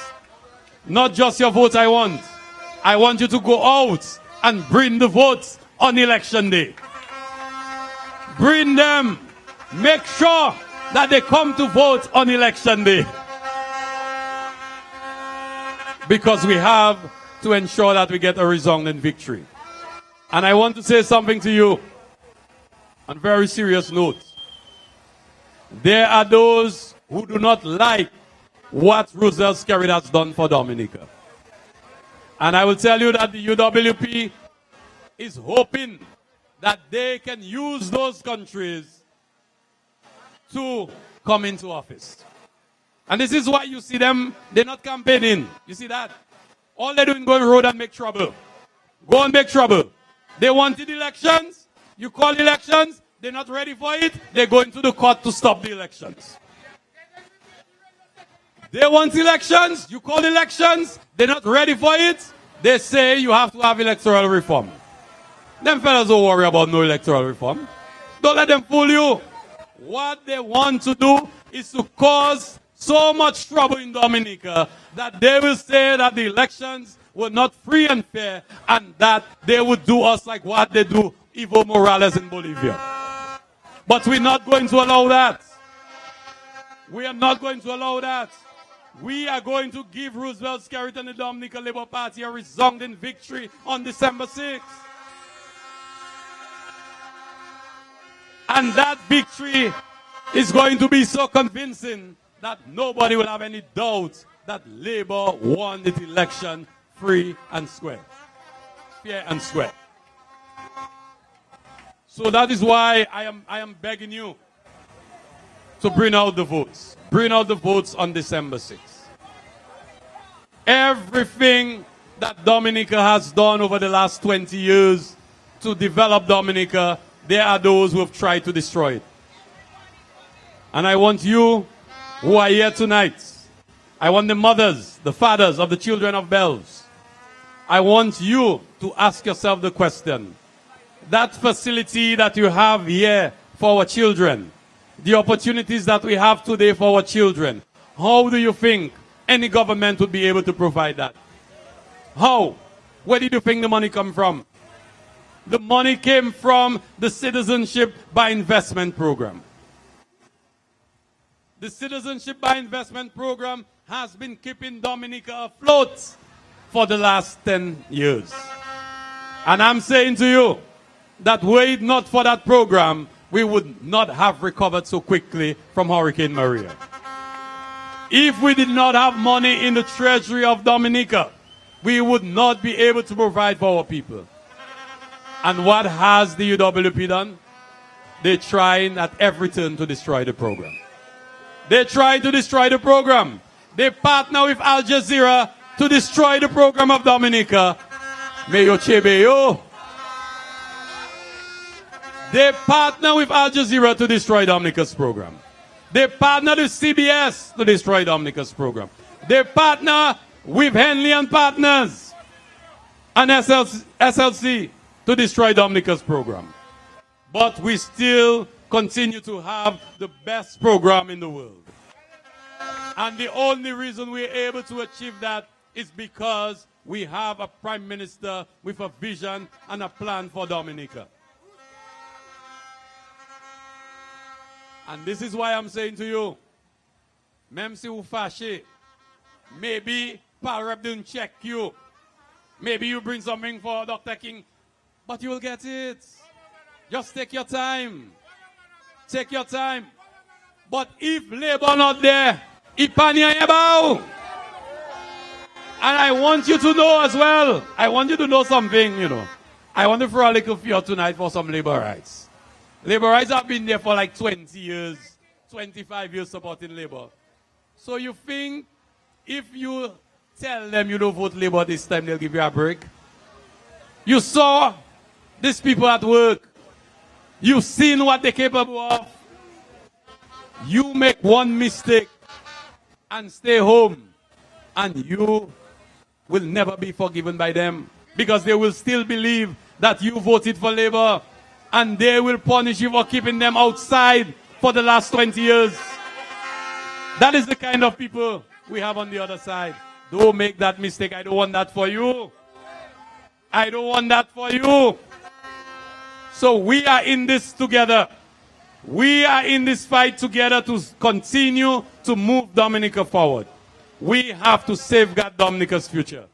not just your vote I want you to go out and bring the votes on election day. Bring them. Make sure that they come to vote on election day. Because we have to ensure that we get a resounding victory. And I want to say something to you on a very serious note. There are those who do not like what Roosevelt Skerrit has done for Dominica. And I will tell you that the UWP is hoping that they can use those countries to come into office. And this is why you see them, they're not campaigning. You see that? All they're doing is go on the road and make trouble. Go and make trouble. They wanted elections. You call elections. They're not ready for it. They go into the court to stop the elections. They want elections. You call elections. They're not ready for it. They say you have to have electoral reform. Them fellas don't worry about no electoral reform. Don't let them fool you. What they want to do is to cause so much trouble in Dominica that they will say that the elections were not free and fair and that they would do us like what they do Evo Morales in Bolivia. But we're not going to allow that. We are not going to allow that. We are going to give Roosevelt Skerrit and the Dominican Labour Party a resounding victory on December 6th. And that victory is going to be so convincing that nobody will have any doubt that Labour won the election free and square. Fair and square. So that is why I am begging you to bring out the votes. Bring out the votes on December 6th. Everything that Dominica has done over the last 20 years to develop Dominica, there are those who have tried to destroy it. And I want you who are here tonight, I want the mothers, the fathers of the children of Bells, I want you to ask yourself the question, that facility that you have here for our children, the opportunities that we have today for our children, how do you think any government would be able to provide that? How? Where did you think the money come from? the money came from the Citizenship by Investment Program. The Citizenship by Investment Program has been keeping Dominica afloat for the last 10 years. And I'm saying to you that were it not for that program, we would not have recovered so quickly from Hurricane Maria. If we did not have money in the treasury of Dominica, we would not be able to provide for our people. And what has the UWP done? They're trying at every turn to destroy the program. They're trying to destroy the program. They partner with Al Jazeera to destroy the program of Dominica. Mayo Chebeyo. They partner with Al Jazeera to destroy Dominica's program. They partner with CBS to destroy Dominica's program. They partner with Henley and Partners and SLC to destroy Dominica's program. But we still continue to have the best program in the world. And the only reason we're able to achieve that is because we have a prime minister with a vision and a plan for Dominica. And this is why I'm saying to you, même si vous fâchez, maybe Parrep didn't check you. Maybe you bring something for Dr. King, but you will get it. Just take your time. Take your time. But if Labour not there, Ipanya Yabao. And I want you to know as well, I want you to know something, you know. I want to throw a little fear tonight for some labor rights. Labor rights have been there for like 20 years, 25 years supporting labor. So you think if you tell them you don't vote labor this time, they'll give you a break? You saw these people at work. You've seen what they're capable of. You make one mistake and stay home, and you will never be forgiven by them, because they will still believe that you voted for labor, and they will punish you for keeping them outside for the last 20 years. That is the kind of people we have on the other side. Don't make that mistake. I don't want that for you. I don't want that for you. So we are in this together. We are in this fight together to continue to move Dominica forward. We have to safeguard Dominica's future.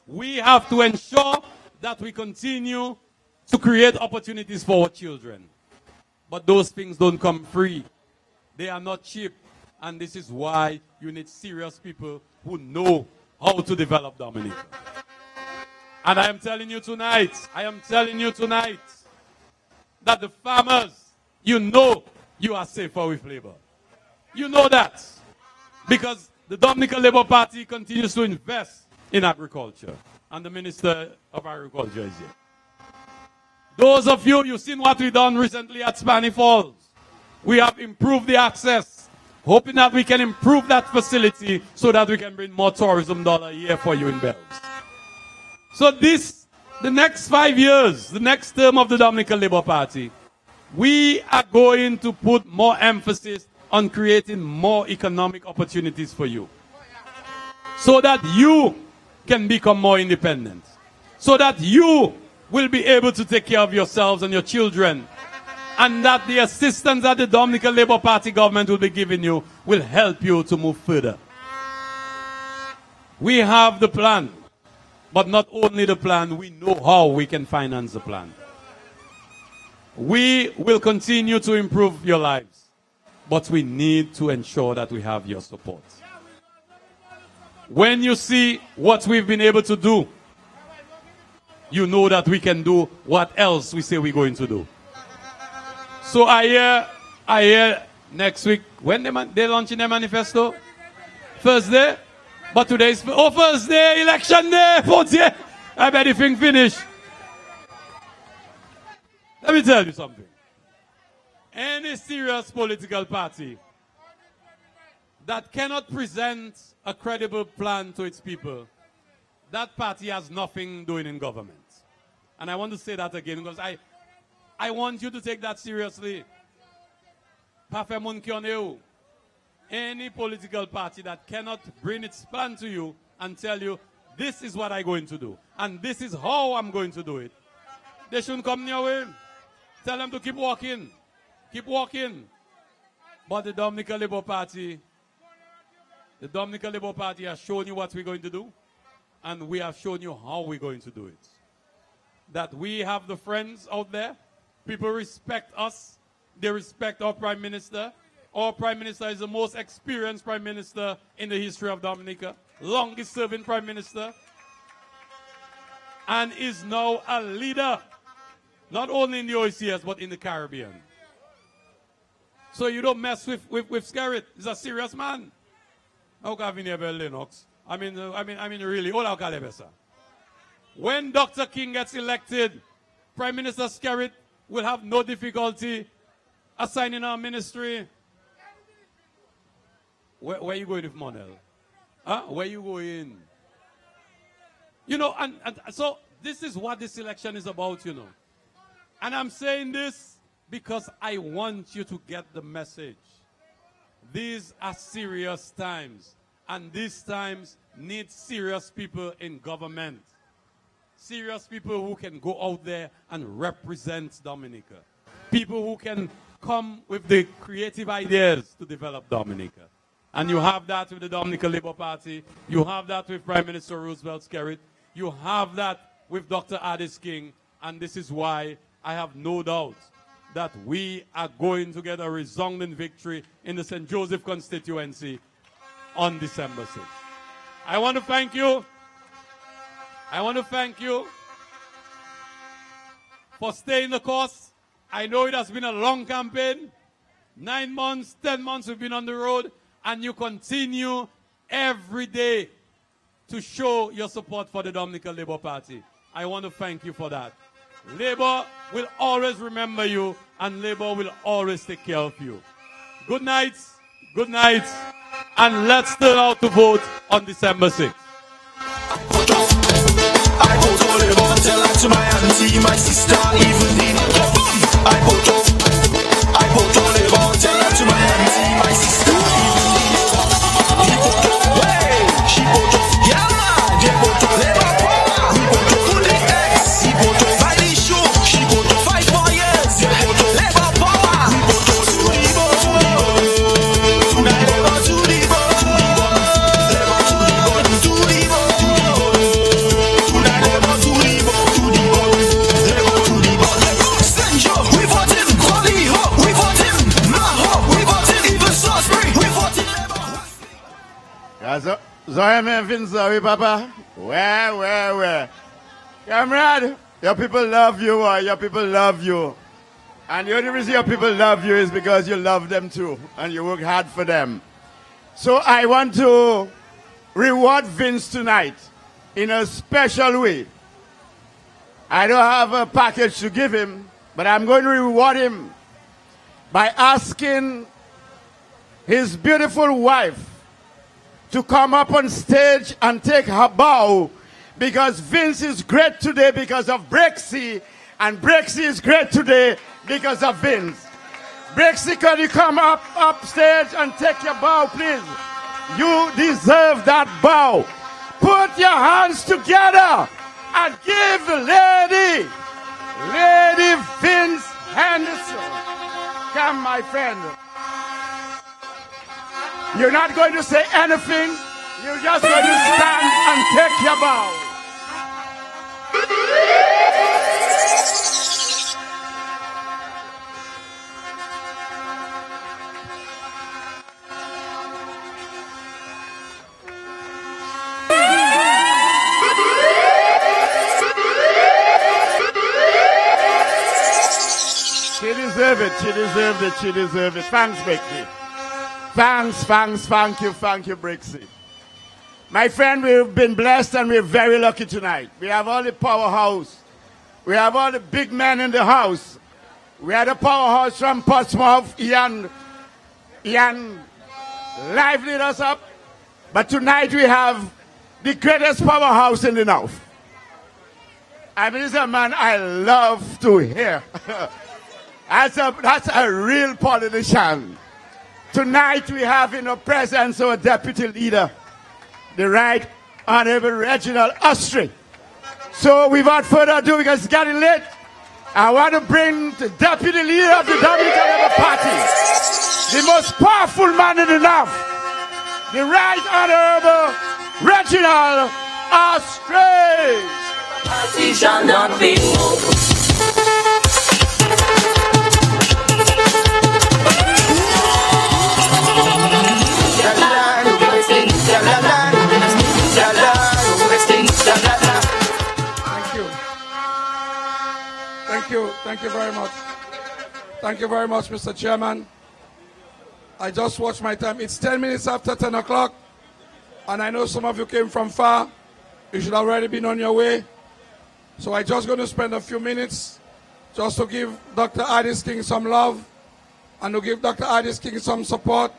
We have to ensure that we continue to create opportunities for our children. But those things don't come free. They are not cheap. And this is why you need serious people who know how to develop Dominica. And I am telling you tonight, that the farmers, you know you are safer with labor. You know that. Because the Dominican Labour Party continues to invest in agriculture. And the Minister of Agriculture is here. Those of you, you've seen what we've done recently at Spani Falls. We have improved the access, hoping that we can improve that facility so that we can bring more tourism dollar a year for you in Bells. So the next 5 years, the next term of the Dominican Labour Party, we are going to put more emphasis on creating more economic opportunities for you, so that you can become more independent, so that you will be able to take care of yourselves and your children, and that the assistance that the Dominican Labour Party government will be giving you will help you to move further. We have the plan, but not only the plan, we know how we can finance the plan. We will continue to improve your lives, but we need to ensure that we have your support. When you see what we've been able to do, you know that we can do what else we say we're going to do. So I hear next week, when they launching their manifesto? Thursday? But today's, Thursday, election day, I bet the thing finished. Let me tell you something. Any serious political party that cannot present a credible plan to its people, that party has nothing doing in government. And I want to say that again, because I want you to take that seriously. Any political party that cannot bring its plan to you and tell you, this is what I'm going to do, and this is how I'm going to do it, They shouldn't come near him. Tell them to keep walking. Keep walking. But the Dominican Labour Party has shown you what we're going to do. And we have shown you how we're going to do it. That we have the friends out there. People respect us. They respect our Prime Minister. Our Prime Minister is the most experienced Prime Minister in the history of Dominica. Longest serving Prime Minister. And is now a leader. Not only in the OECS, but in the Caribbean. So you don't mess with Skerrit. He's a serious man. How can you never Lennox? I mean, really, all our Calebessa. When Dr. King gets elected, Prime Minister Skerrit will have no difficulty assigning our ministry. Where are you going with Monel? Huh? Where are you going? You know, and so this is what this election is about, you know. And I'm saying this because I want you to get the message. These are serious times. And these times need serious people in government. Serious people who can go out there and represent Dominica. People who can come with the creative ideas to develop Dominica. And you have that with the Dominican Labour Party. You have that with Prime Minister Roosevelt Skerrit. You have that with Dr. Addis King. And this is why I have no doubt that we are going to get a resounding victory in the St. Joseph constituency on December 6th. I want to thank you. I want to thank you for staying the course. I know it has been a long campaign. 9 months, 10 months we've been on the road, and you continue every day to show your support for the Dominican Labour Party. I want to thank you for that. Labour will always remember you, and Labour will always take care of you. Good night, and let's turn out to vote on December 6th. I vote for Labour, tell that to my auntie, my sister, even Dina. I vote for Labour, tell that to my auntie, my sister, even Dina. She vote, yeah, they vote Labour power. He vote for the X, he vote fight the show. She vote 5 more years, they vote Labour power. He vote to the vote, Labour to the vote, Labour to the vote, to the vote. Zoyame Vinzawi, Papa. Where? Comrade, your people love you, your people love you. And the only reason your people love you is because you love them too, and you work hard for them. So I want to reward Vince tonight in a special way. I don't have a package to give him, but I'm going to reward him by asking his beautiful wife to come up on stage and take her bow, because Vince is great today because of Brexy, and Brexy is great today because of Vince. Brexy, can you come up stage and take your bow, please? You deserve that bow. Put your hands together and give Lady Vince Henderson. Come, my friend. You're not going to say anything. You're just going to stand and take your bow. She deserves it. Thanks, Brixie. Thank you, Brixie. My friend, we've been blessed and we're very lucky tonight. We have all the powerhouse. We have all the big men in the house. We had a powerhouse from Portsmouth, Ian livened us up. But tonight we have the greatest powerhouse in the north. I mean, he's a man I love to hear. That's a real politician. Tonight we have in our presence our deputy leader, the Right Honorable Reginald Ostry. So without further ado, because it's getting late, I want to bring the deputy leader of the Dominican Labour Party, the most powerful man in the North, the Right Honorable Reginald Astray. Party shall not be moved. Thank you very much. Thank you very much, Mr. Chairman. I just watched my time. It's 10 minutes after 10 o'clock, and I know some of you came from far. You should already been on your way. So I'm just going to spend a few minutes just to give Dr. Addis King some love and to give Dr. Addis King some support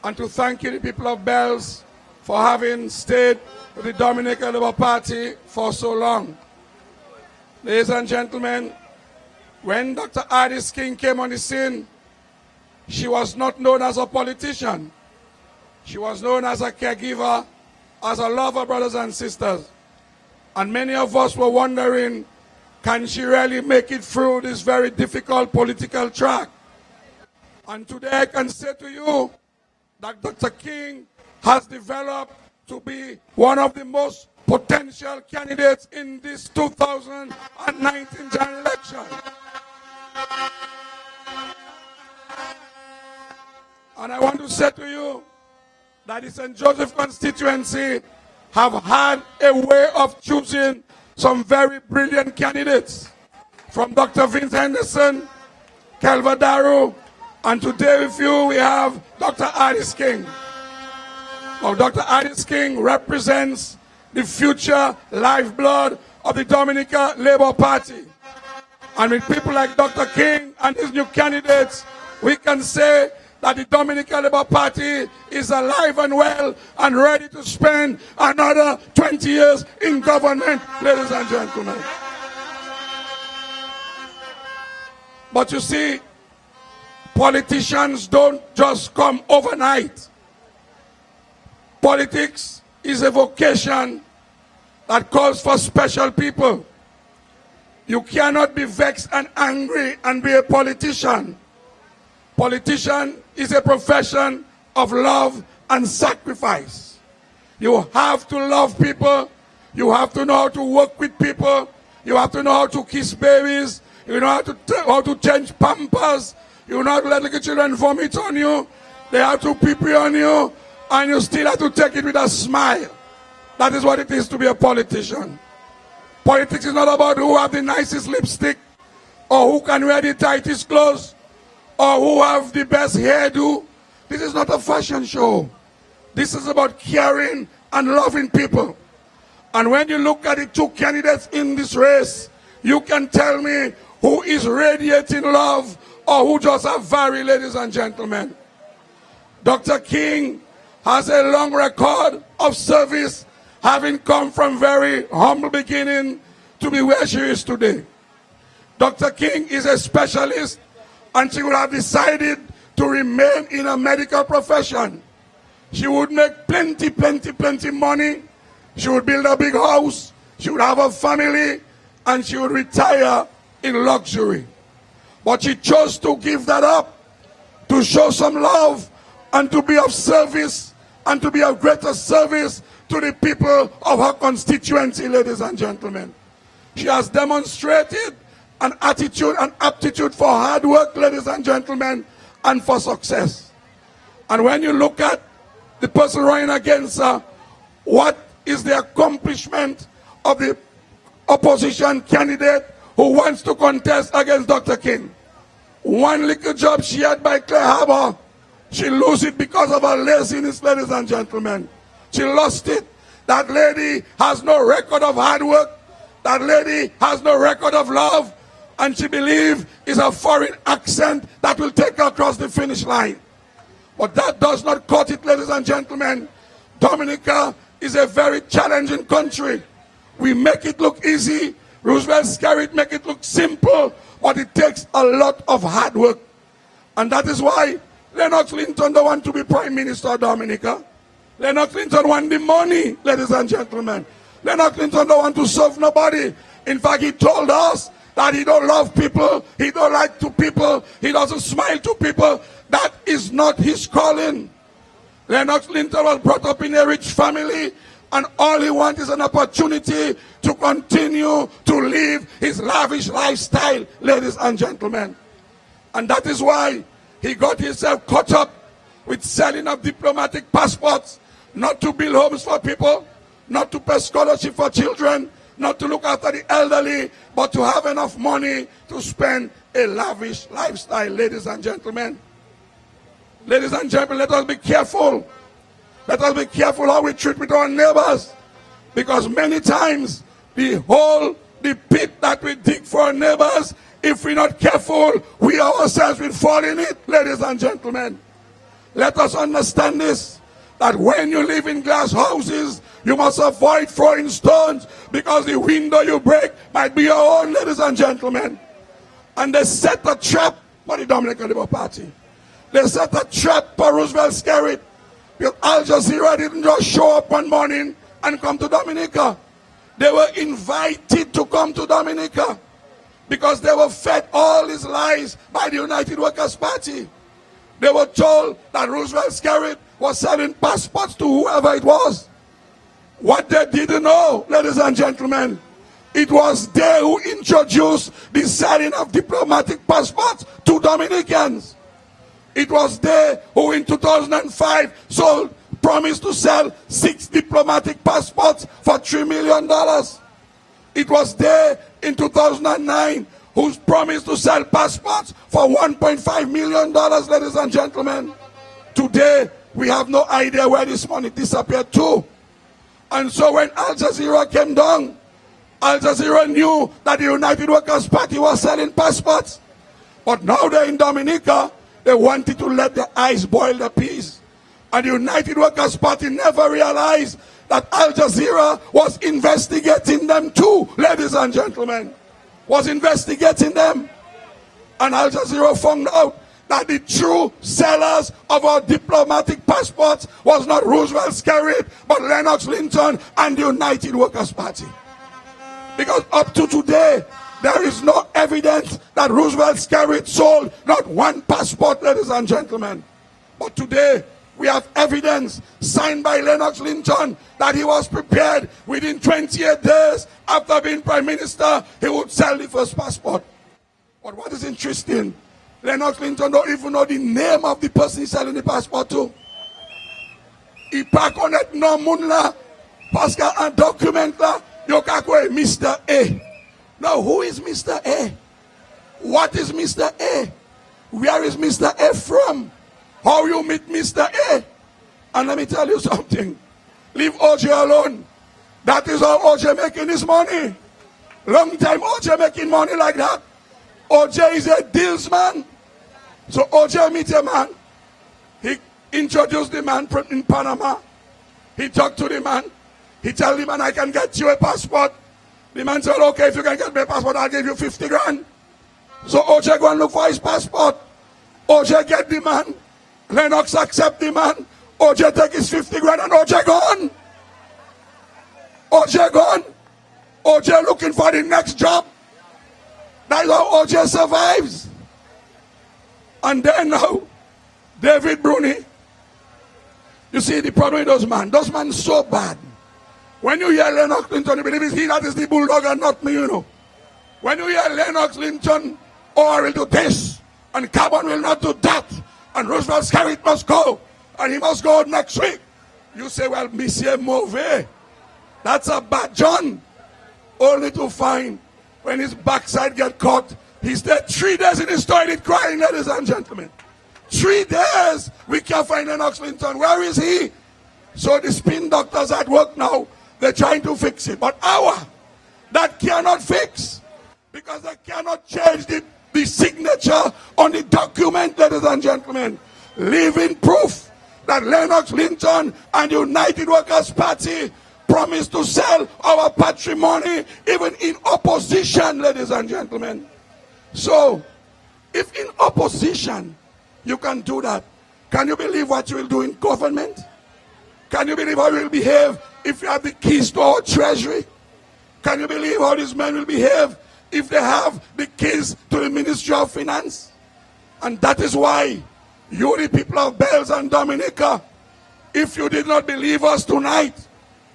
and to thank you, the people of Bells, for having stayed with the Dominican Labour Party for so long. Ladies and gentlemen, when Dr. Addis King came on the scene, she was not known as a politician. She was known as a caregiver, as a lover, brothers and sisters. And many of us were wondering, can she really make it through this very difficult political track? And today I can say to you that Dr. King has developed to be one of the most potential candidates in this 2019 general election. And I want to say to you that the St. Joseph constituency have had a way of choosing some very brilliant candidates, from Dr. Vince Henderson, Calvadaro, and today with you we have Dr. Addis King. Now, Dr. Addis King represents the future lifeblood of the Dominican Labour Party. And with people like Dr. King and his new candidates, we can say that the Dominican Labour Party is alive and well and ready to spend another 20 years in government, ladies and gentlemen. But you see, politicians don't just come overnight. Politics is a vocation that calls for special people. You cannot be vexed and angry and be a politician. Politician is a profession of love and sacrifice. You have to love people. You have to know how to work with people. You have to know how to kiss babies. You know how to change pampers. You know how to let little children vomit on you. They have to pee-pee on you. And you still have to take it with a smile. That is what it is to be a politician. Politics is not about who have the nicest lipstick, or who can wear the tightest clothes, or who have the best hairdo. This is not a fashion show. This is about caring and loving people. And when you look at the two candidates in this race, you can tell me who is radiating love or who just have very, ladies and gentlemen. Dr. King has a long record of service, having come from very humble beginning to be where she is today. Dr. King is a specialist, and she would have decided to remain in a medical profession. She would make plenty money. She would build a big house. She would have a family, and she would retire in luxury. But she chose to give that up, to show some love, and to be of service, and to be of greater service to the people of her constituency, ladies and gentlemen. She has demonstrated an attitude and aptitude for hard work, ladies and gentlemen, and for success. And when you look at the person running against her, what is the accomplishment of the opposition candidate who wants to contest against Dr. King? One little job she had by Clare Harbor, she lost it because of her laziness, ladies and gentlemen. She lost it. That lady has no record of hard work. That lady has no record of love. And she believes it's a foreign accent that will take her across the finish line. But that does not cut it, ladies and gentlemen. Dominica is a very challenging country. We make it look easy. Roosevelt Scarrett make it look simple. But it takes a lot of hard work. And that is why Lennox Clinton don't want to be Prime Minister of Dominica. Lennox Clinton want the money, ladies and gentlemen. Lennox Clinton don't want to serve nobody. In fact, he told us that he don't love people, he don't like to people, he doesn't smile to people. That is not his calling. Lennox Linton was brought up in a rich family, and all he wants is an opportunity to continue to live his lavish lifestyle, ladies and gentlemen. And that is why he got himself caught up with selling of diplomatic passports, not to build homes for people, not to pay scholarship for children, not to look after the elderly, but to have enough money to spend a lavish lifestyle, ladies and gentlemen. Ladies and gentlemen, let us be careful. Let us be careful how we treat with our neighbors. Because many times, the pit that we dig for our neighbors, if we're not careful, we ourselves will fall in it, ladies and gentlemen. Let us understand this, that when you live in glass houses, you must avoid throwing stones, because the window you break might be your own, ladies and gentlemen. And they set a trap for the Dominican Labour Party. They set a trap for Roosevelt Skerrit, because Al Jazeera didn't just show up one morning and come to Dominica. They were invited to come to Dominica because they were fed all these lies by the United Workers' Party. They were told that Roosevelt Skerrit was selling passports to whoever it was. What they didn't know, ladies and gentlemen, it was they who introduced the selling of diplomatic passports to Dominicans. It was they who in 2005 promised to sell 6 diplomatic passports for $3 million. It was they in 2009 who promised to sell passports for $1.5 million, ladies and gentlemen. Today, we have no idea where this money disappeared to. And so when Al Jazeera came down, Al Jazeera knew that the United Workers' Party was selling passports. But now they're in Dominica, they wanted to let the ice boil the peas. And the United Workers' Party never realized that Al Jazeera was investigating them too, ladies and gentlemen. Was investigating them. And Al Jazeera found out that the true sellers of our diplomatic passports was not Roosevelt Skerrit, but Lennox Linton and the United Workers' Party. Because up to today, there is no evidence that Roosevelt Skerrit sold not one passport, ladies and gentlemen. But today, we have evidence signed by Lennox Linton that he was prepared within 28 days after being Prime Minister, he would sell the first passport. But what is interesting, Lennox Linton don't even know the name of the person he's selling the passport to. He pack on it no munla, Pascal and document la, yokakwe Mr. A. Now who is Mr. A? What is Mr. A? Where is Mr. A from? How you meet Mr. A? And let me tell you something. Leave OJ alone. That is how OJ making his money. Long time OJ making money like that. OJ is a deals man. So OJ meet a man. He introduced the man in Panama. He talked to the man. He tell the man, I can get you a passport. The man said, okay, if you can get me a passport, I'll give you 50 grand. So OJ go and look for his passport. OJ get the man. Lennox accept the man. OJ take his 50 grand and OJ gone. OJ gone. OJ looking for the next job. That's how OJ survives. And then now, David Bruni. You see the problem with those men. Those men so bad. When you hear Lennox Linton, you believe it's he that is the bulldog and not me, you know. When you hear Lennox Linton, I will do this, and Carbon will not do that, and Roosevelt Skerrit must go, and he must go next week. You say, well, Monsieur Mauvais, that's a bad John. Only to find when his backside get caught, he's there 3 days in his toilet crying, ladies and gentlemen. 3 days, we can't find Lennox Linton. Where is he? So the spin doctors at work now, they're trying to fix it. But that cannot fix. Because they cannot change the signature on the document, ladies and gentlemen. Living proof that Lennox Linton and the United Workers' Party promised to sell our patrimony even in opposition, ladies and gentlemen. So, if in opposition you can do that, can you believe what you will do in government? Can you believe how you will behave if you have the keys to our treasury? Can you believe how these men will behave if they have the keys to the Ministry of Finance? And that is why you, the people of Bells and Dominica, if you did not believe us tonight,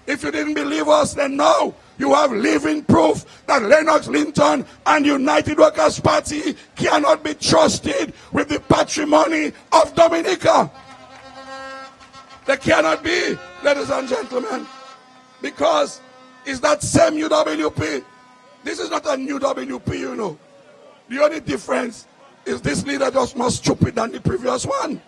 if you didn't believe us, then now you have living proof that Lennox Linton and United Workers' Party cannot be trusted with the patrimony of Dominica. They cannot be, ladies and gentlemen, because it's that same UWP. This is not a new WP, you know. The only difference is this leader just more stupid than the previous one.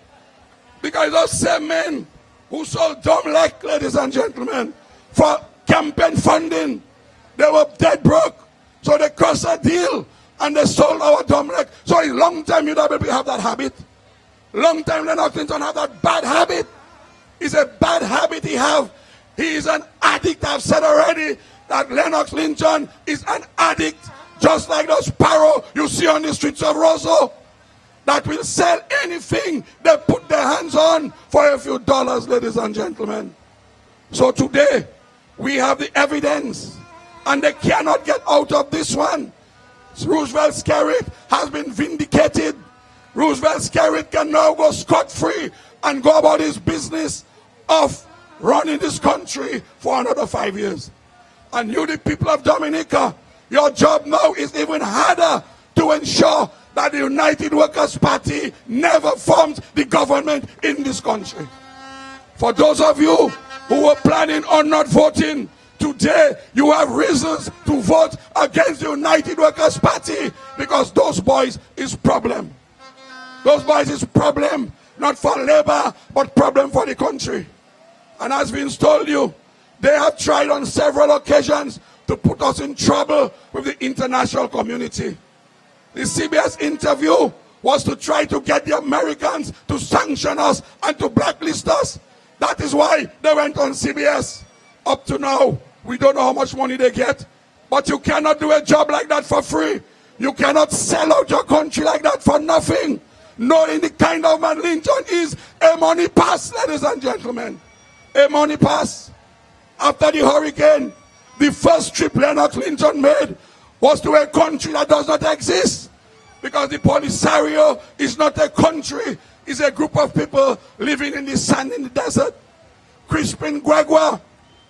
Because those same men who sold dumb leg, ladies and gentlemen, for campaign funding, they were dead broke. So they crossed a deal and they sold our dumb leg. So a long time UWP have that habit. Long time Lennox Linton have that bad habit. It's a bad habit he have. He is an addict. I've said already that Lennox Linton is an addict, just like those sparrow you see on the streets of Roseau that will sell anything they put their hands on for a few dollars, ladies and gentlemen. So today, we have the evidence, and they cannot get out of this one. Roosevelt Skerritt has been vindicated. Roosevelt Skerritt can now go scot-free and go about his business of running this country for another 5 years. And you, the people of Dominica, your job now is even harder to ensure that the United Workers' Party never forms the government in this country. For those of you who were planning on not voting, today you have reasons to vote against the United Workers' Party, because those boys is problem. Those boys is problem, not for labor, but problem for the country. And as Vince told you, they have tried on several occasions to put us in trouble with the international community. The CBS interview was to try to get the Americans to sanction us and to blacklist us. That is why they went on CBS. Up to now, we don't know how much money they get. But you cannot do a job like that for free. You cannot sell out your country like that for nothing. Knowing the kind of man Linton is, a money pass, ladies and gentlemen. A money pass. After the hurricane, the first trip Lennox Linton made was to a country that does not exist. Because the Polisario is not a country, it's a group of people living in the sand in the desert. Crispin Guegua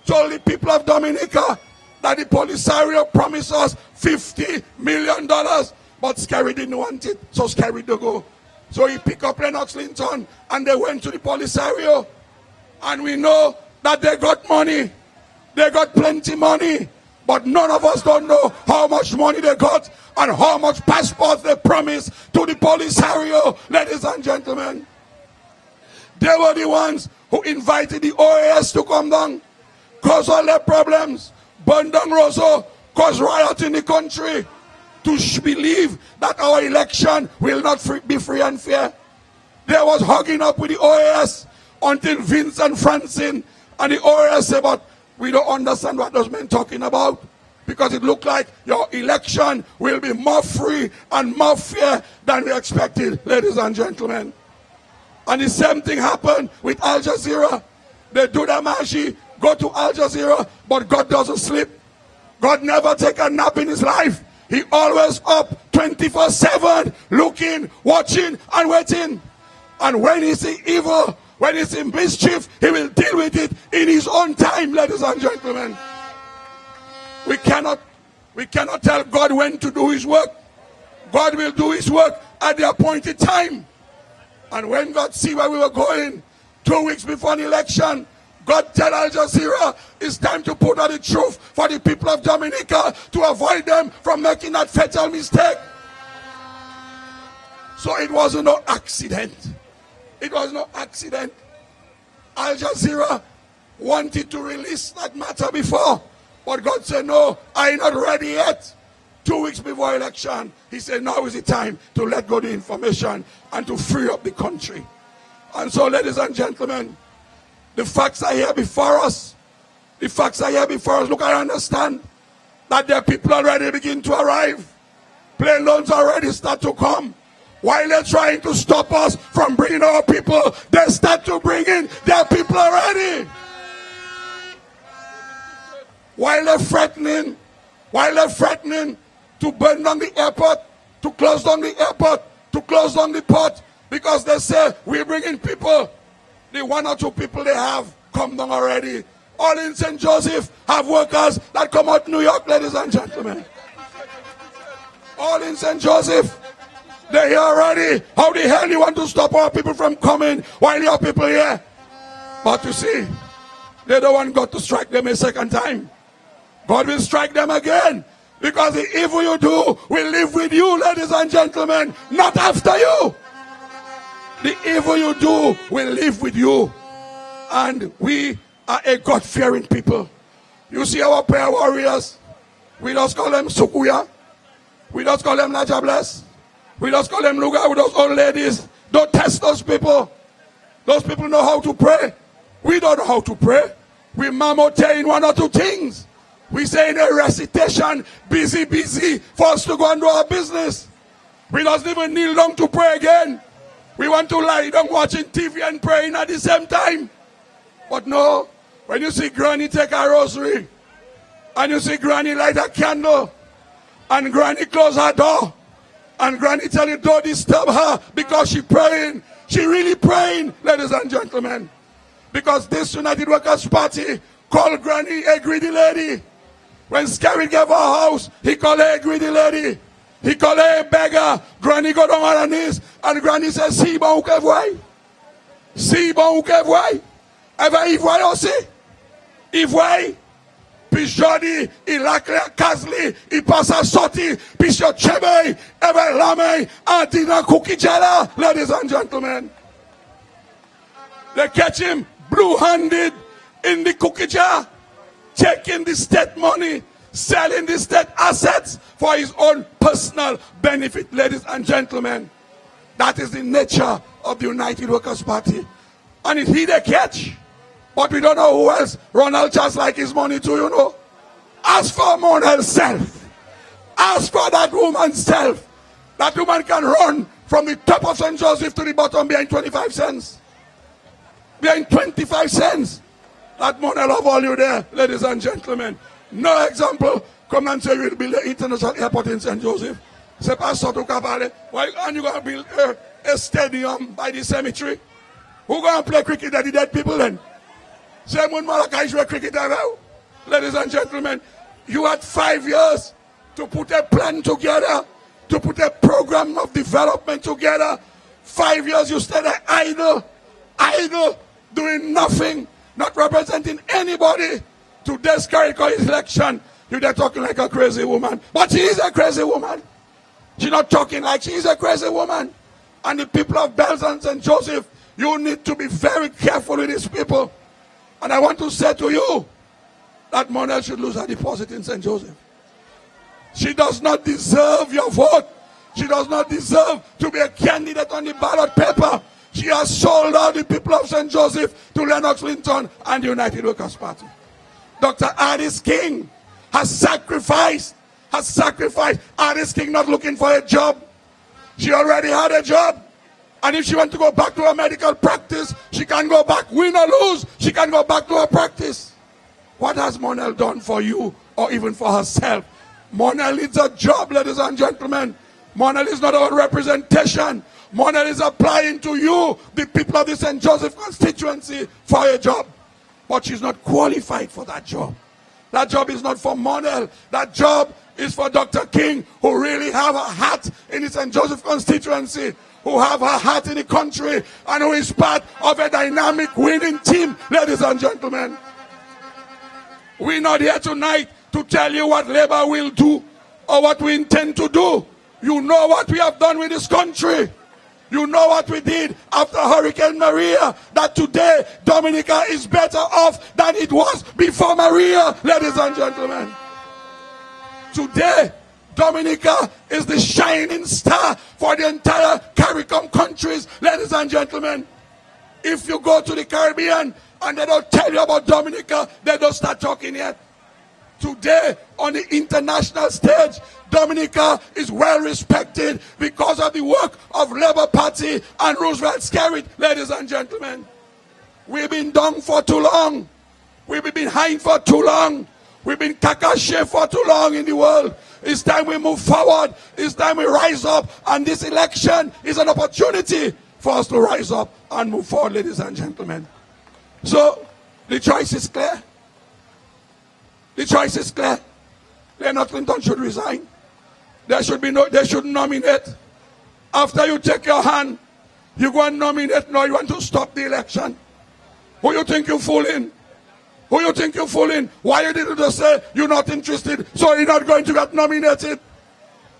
told the people of Dominica that the Polisario promised us $50 million, but Skerritt didn't want it, so Skerritt to go. So he picked up Lennox Linton and they went to the Polisario. And we know that they got money. They got plenty money. But none of us don't know how much money they got and how much passports they promised to the Polisario, ladies and gentlemen. They were the ones who invited the OAS to come down, cause all their problems, burn down Roseau, cause riot in the country, to believe that our election will not be free and fair. They was hugging up with the OAS until Vince and Francine and the OAS said, but we don't understand what those men talking about, because it looked like your election will be more free and more fair than we expected, ladies and gentlemen. And the same thing happened with Al Jazeera. They do the mashi, go to Al Jazeera, but God doesn't sleep. God never take a nap in his life. He always up 24/7, looking, watching, and waiting. And when he see evil, when it's in mischief, he will deal with it in his own time, ladies and gentlemen. We cannot tell God when to do his work. God will do his work at the appointed time. And when God see where we were going, 2 weeks before the election, God tell Al Jazeera it's time to put out the truth for the people of Dominica to avoid them from making that fatal mistake. So it was no accident. It was no accident. Al Jazeera wanted to release that matter before, but God said, no, I'm not ready yet. 2 weeks before election, he said, now is the time to let go the information and to free up the country. And so, ladies and gentlemen, the facts are here before us. The facts are here before us. Look, I understand that there are people already begin to arrive. Plane loans already start to come. While they're trying to stop us from bringing our people, they start to bring in their people already. While they're threatening to burn down the airport, to close down the airport, to close down the port, because they say we're bringing people. The 1 or 2 people they have come down already. All in St. Joseph have workers that come out New York, ladies and gentlemen. All in St. Joseph. They're here already. How the hell you want to stop our people from coming while your people here? But you see, they don't want God to strike them a second time. God will strike them again. Because the evil you do will live with you, ladies and gentlemen, not after you. The evil you do will live with you. And we are a God-fearing people. You see our prayer warriors. We just call them Sukuya. We just call them Najables. We just call them Luga with those old ladies. Don't test those people. Those people know how to pray. We don't know how to pray. We mamote in 1 or 2 things. We say in a recitation, busy, busy, for us to go and do our business. We don't even kneel down to pray again. We want to lie down watching TV and praying at the same time. But no, when you see Granny take a rosary, and you see Granny light a candle, and Granny close her door, and Granny tell you don't disturb her because she praying. She really praying, ladies and gentlemen. Because this United Workers' Party called Granny a greedy lady. When Skerrit gave her house, he called her a greedy lady. He called her a beggar. Granny got on her knees, and Granny says, si bon ou ke voy. Si bon ou ke voy. Ever y voy aussi. Y voy. Puis jodi, il a clair Kazli, il passe à sortir, puis yo chebe, ever lame, anti na cookie jala, ladies and gentlemen. They catch him blue-handed in the cookie jar, taking the state money, selling the state assets for his own personal benefit, ladies and gentlemen. That is the nature of the United Workers' Party. And it's he they catch. But we don't know who else. Ronald just like his money too, you know. As for Monel's self, as for that woman's self, that woman can run from the top of St. Joseph to the bottom behind 25 cents. Behind 25 cents. That Monel of all you there, ladies and gentlemen. No example. Come and say we'll build an international airport in St. Joseph. C'est pas ça to parler. Why are you going to build a stadium by the cemetery? Who going to play cricket at the dead people then? Say mun Malakai joue cricket now. Ladies and gentlemen, you had 5 years to put a plan together, to put a program of development together. 5 years you stayed there idle, doing nothing, not representing anybody. Today's Skerrit election, you're there talking like a crazy woman. But she is a crazy woman. She's not talking like she is a crazy woman. And the people of Bells and St. Joseph, you need to be very careful with these people. And I want to say to you that Monel should lose her deposit in St. Joseph. She does not deserve your vote. She does not deserve to be a candidate on the ballot paper. She has sold out the people of St. Joseph to Lennox Linton and the United Workers' Party. Dr. Addis King has sacrificed. Addis King not looking for a job. She already had a job. And if she wants to go back to her medical practice, she can go back. Win or lose, she can go back to her practice. What has Monel done for you or even for herself? Monel needs a job, ladies and gentlemen. Monel is not our representation. Monel is applying to you, the people of the St. Joseph constituency, for a job. But she's not qualified for that job. That job is not for Monel. That job is for Dr. King, who really have a hat in the St. Joseph constituency, who have a hat in the country, and who is part of a dynamic winning team, ladies and gentlemen. We're not here tonight to tell you what Labour will do or what we intend to do. You know what we have done with this country. You know what we did after Hurricane Maria, that today Dominica is better off than it was before Maria, ladies and gentlemen. Today, Dominica is the shining star for the entire CARICOM countries, ladies and gentlemen. If you go to the Caribbean and they don't tell you about Dominica, they don't start talking yet. Today, on the international stage, Dominica is well respected because of the work of Labour Party and Roosevelt Skerrit, ladies and gentlemen. We've been down for too long. We've been behind for too long. We've been kakashi for too long in the world. It's time we move forward. It's time we rise up. And this election is an opportunity for us to rise up and move forward, ladies and gentlemen. So, the choice is clear. The choice is clear. Leonard Clinton should resign. They should nominate. After you take your hand, you go and nominate. Now you want to stop the election. Who you think you're fooling? Who you think you're fooling? Why you didn't just say you're not interested, so you're not going to get nominated?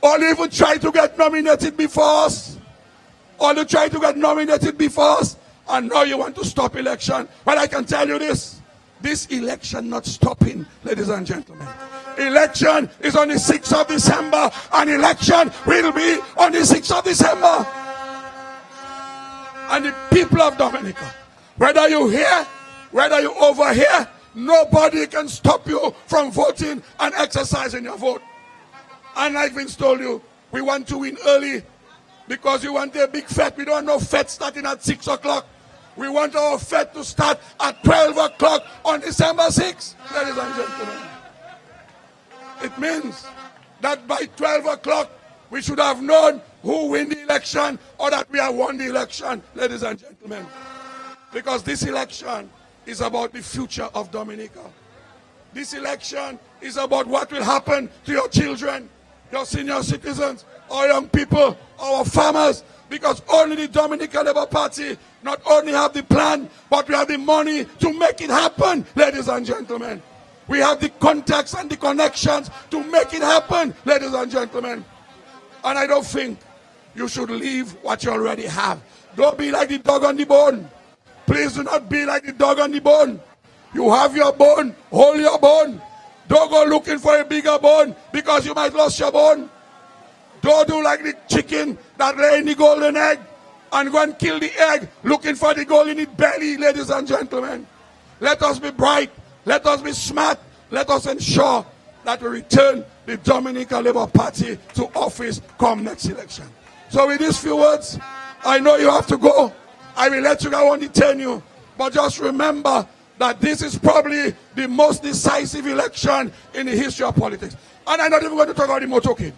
Or you even try to get nominated before us? Or you try to get nominated before us? And now you want to stop election. But I can tell you this election not stopping, ladies and gentlemen. Election is on the 6th of December, and election will be on the 6th of December. And the people of Dominica, whether you're here, whether you're over here, nobody can stop you from voting and exercising your vote. And like Vince told you, we want to win early because we want a big fete. We don't want no fete starting at 6 o'clock. We want our fete to start at 12 o'clock on December 6th, ladies and gentlemen. It means that by 12 o'clock, we should have known who win the election or that we have won the election, ladies and gentlemen. Because this election is about the future of Dominica. This election is about what will happen to your children, your senior citizens, our young people, our farmers. Because only the Dominican Labour Party not only have the plan, but we have the money to make it happen, ladies and gentlemen. We have the contacts and the connections to make it happen, ladies and gentlemen. And I don't think you should leave what you already have. Don't be like the dog on the bone. Please do not be like the dog on the bone. You have your bone, hold your bone. Don't go looking for a bigger bone because you might lose your bone. Don't do like the chicken that lay in the golden egg and go and kill the egg looking for the gold in its belly, ladies and gentlemen. Let us be bright. Let us be smart. Let us ensure that we return the Dominican Labour Party to office come next election. So with these few words, I know you have to go. I will let you go, I won't detain you. But just remember that this is probably the most decisive election in the history of politics. And I'm not even going to talk about the motorcade.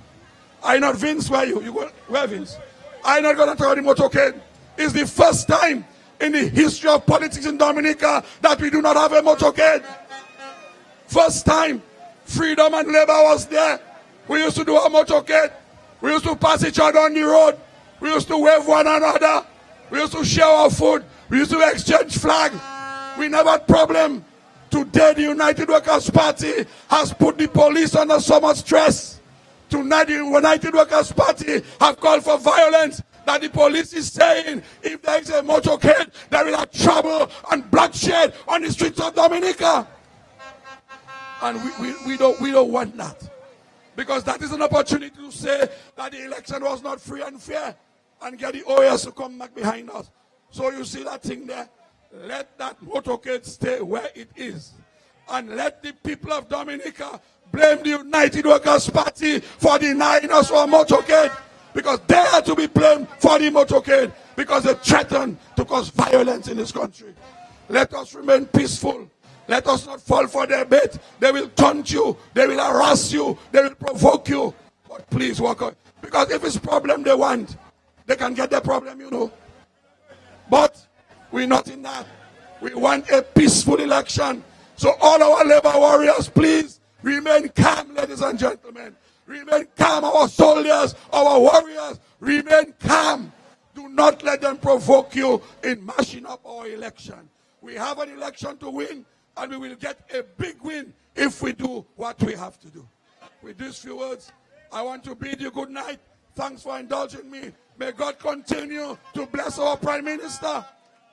I'm not Vince, where you go, where Vince? I'm not going to talk about the motorcade. It's the first time in the history of politics in Dominica that we do not have a motorcade. First time Freedom and Labor was there. We used to do a motorcade. We used to pass each other on the road. We used to wave one another. We used to share our food. We used to exchange flags. We never had problem. Today the United Workers' Party has put the police under so much stress. Tonight the United Workers' Party have called for violence. That the police is saying if there is a motorcade, there will be trouble and bloodshed on the streets of Dominica. And we don't want that. Because that is an opportunity to say that the election was not free and fair and get the OAS to come back behind us. So you see that thing there? Let that motorcade stay where it is. And let the people of Dominica blame the United Workers' Party for denying us our motorcade. Because they are to be blamed for the motorcade. Because they threaten to cause violence in this country. Let us remain peaceful. Let us not fall for their bait. They will taunt you. They will harass you. They will provoke you. But please work on. Because if it's problem they want, they can get their problem, you know. But we're not in that. We want a peaceful election. So all our labor warriors, please remain calm, ladies and gentlemen. Remain calm, our soldiers, our warriors. Remain calm. Do not let them provoke you in mashing up our election. We have an election to win. And we will get a big win if we do what we have to do. With these few words, I want to bid you good night. Thanks for indulging me. May God continue to bless our Prime Minister.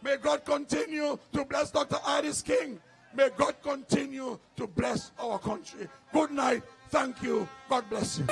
May God continue to bless Dr. Addis King. May God continue to bless our country. Good night. Thank you. God bless you.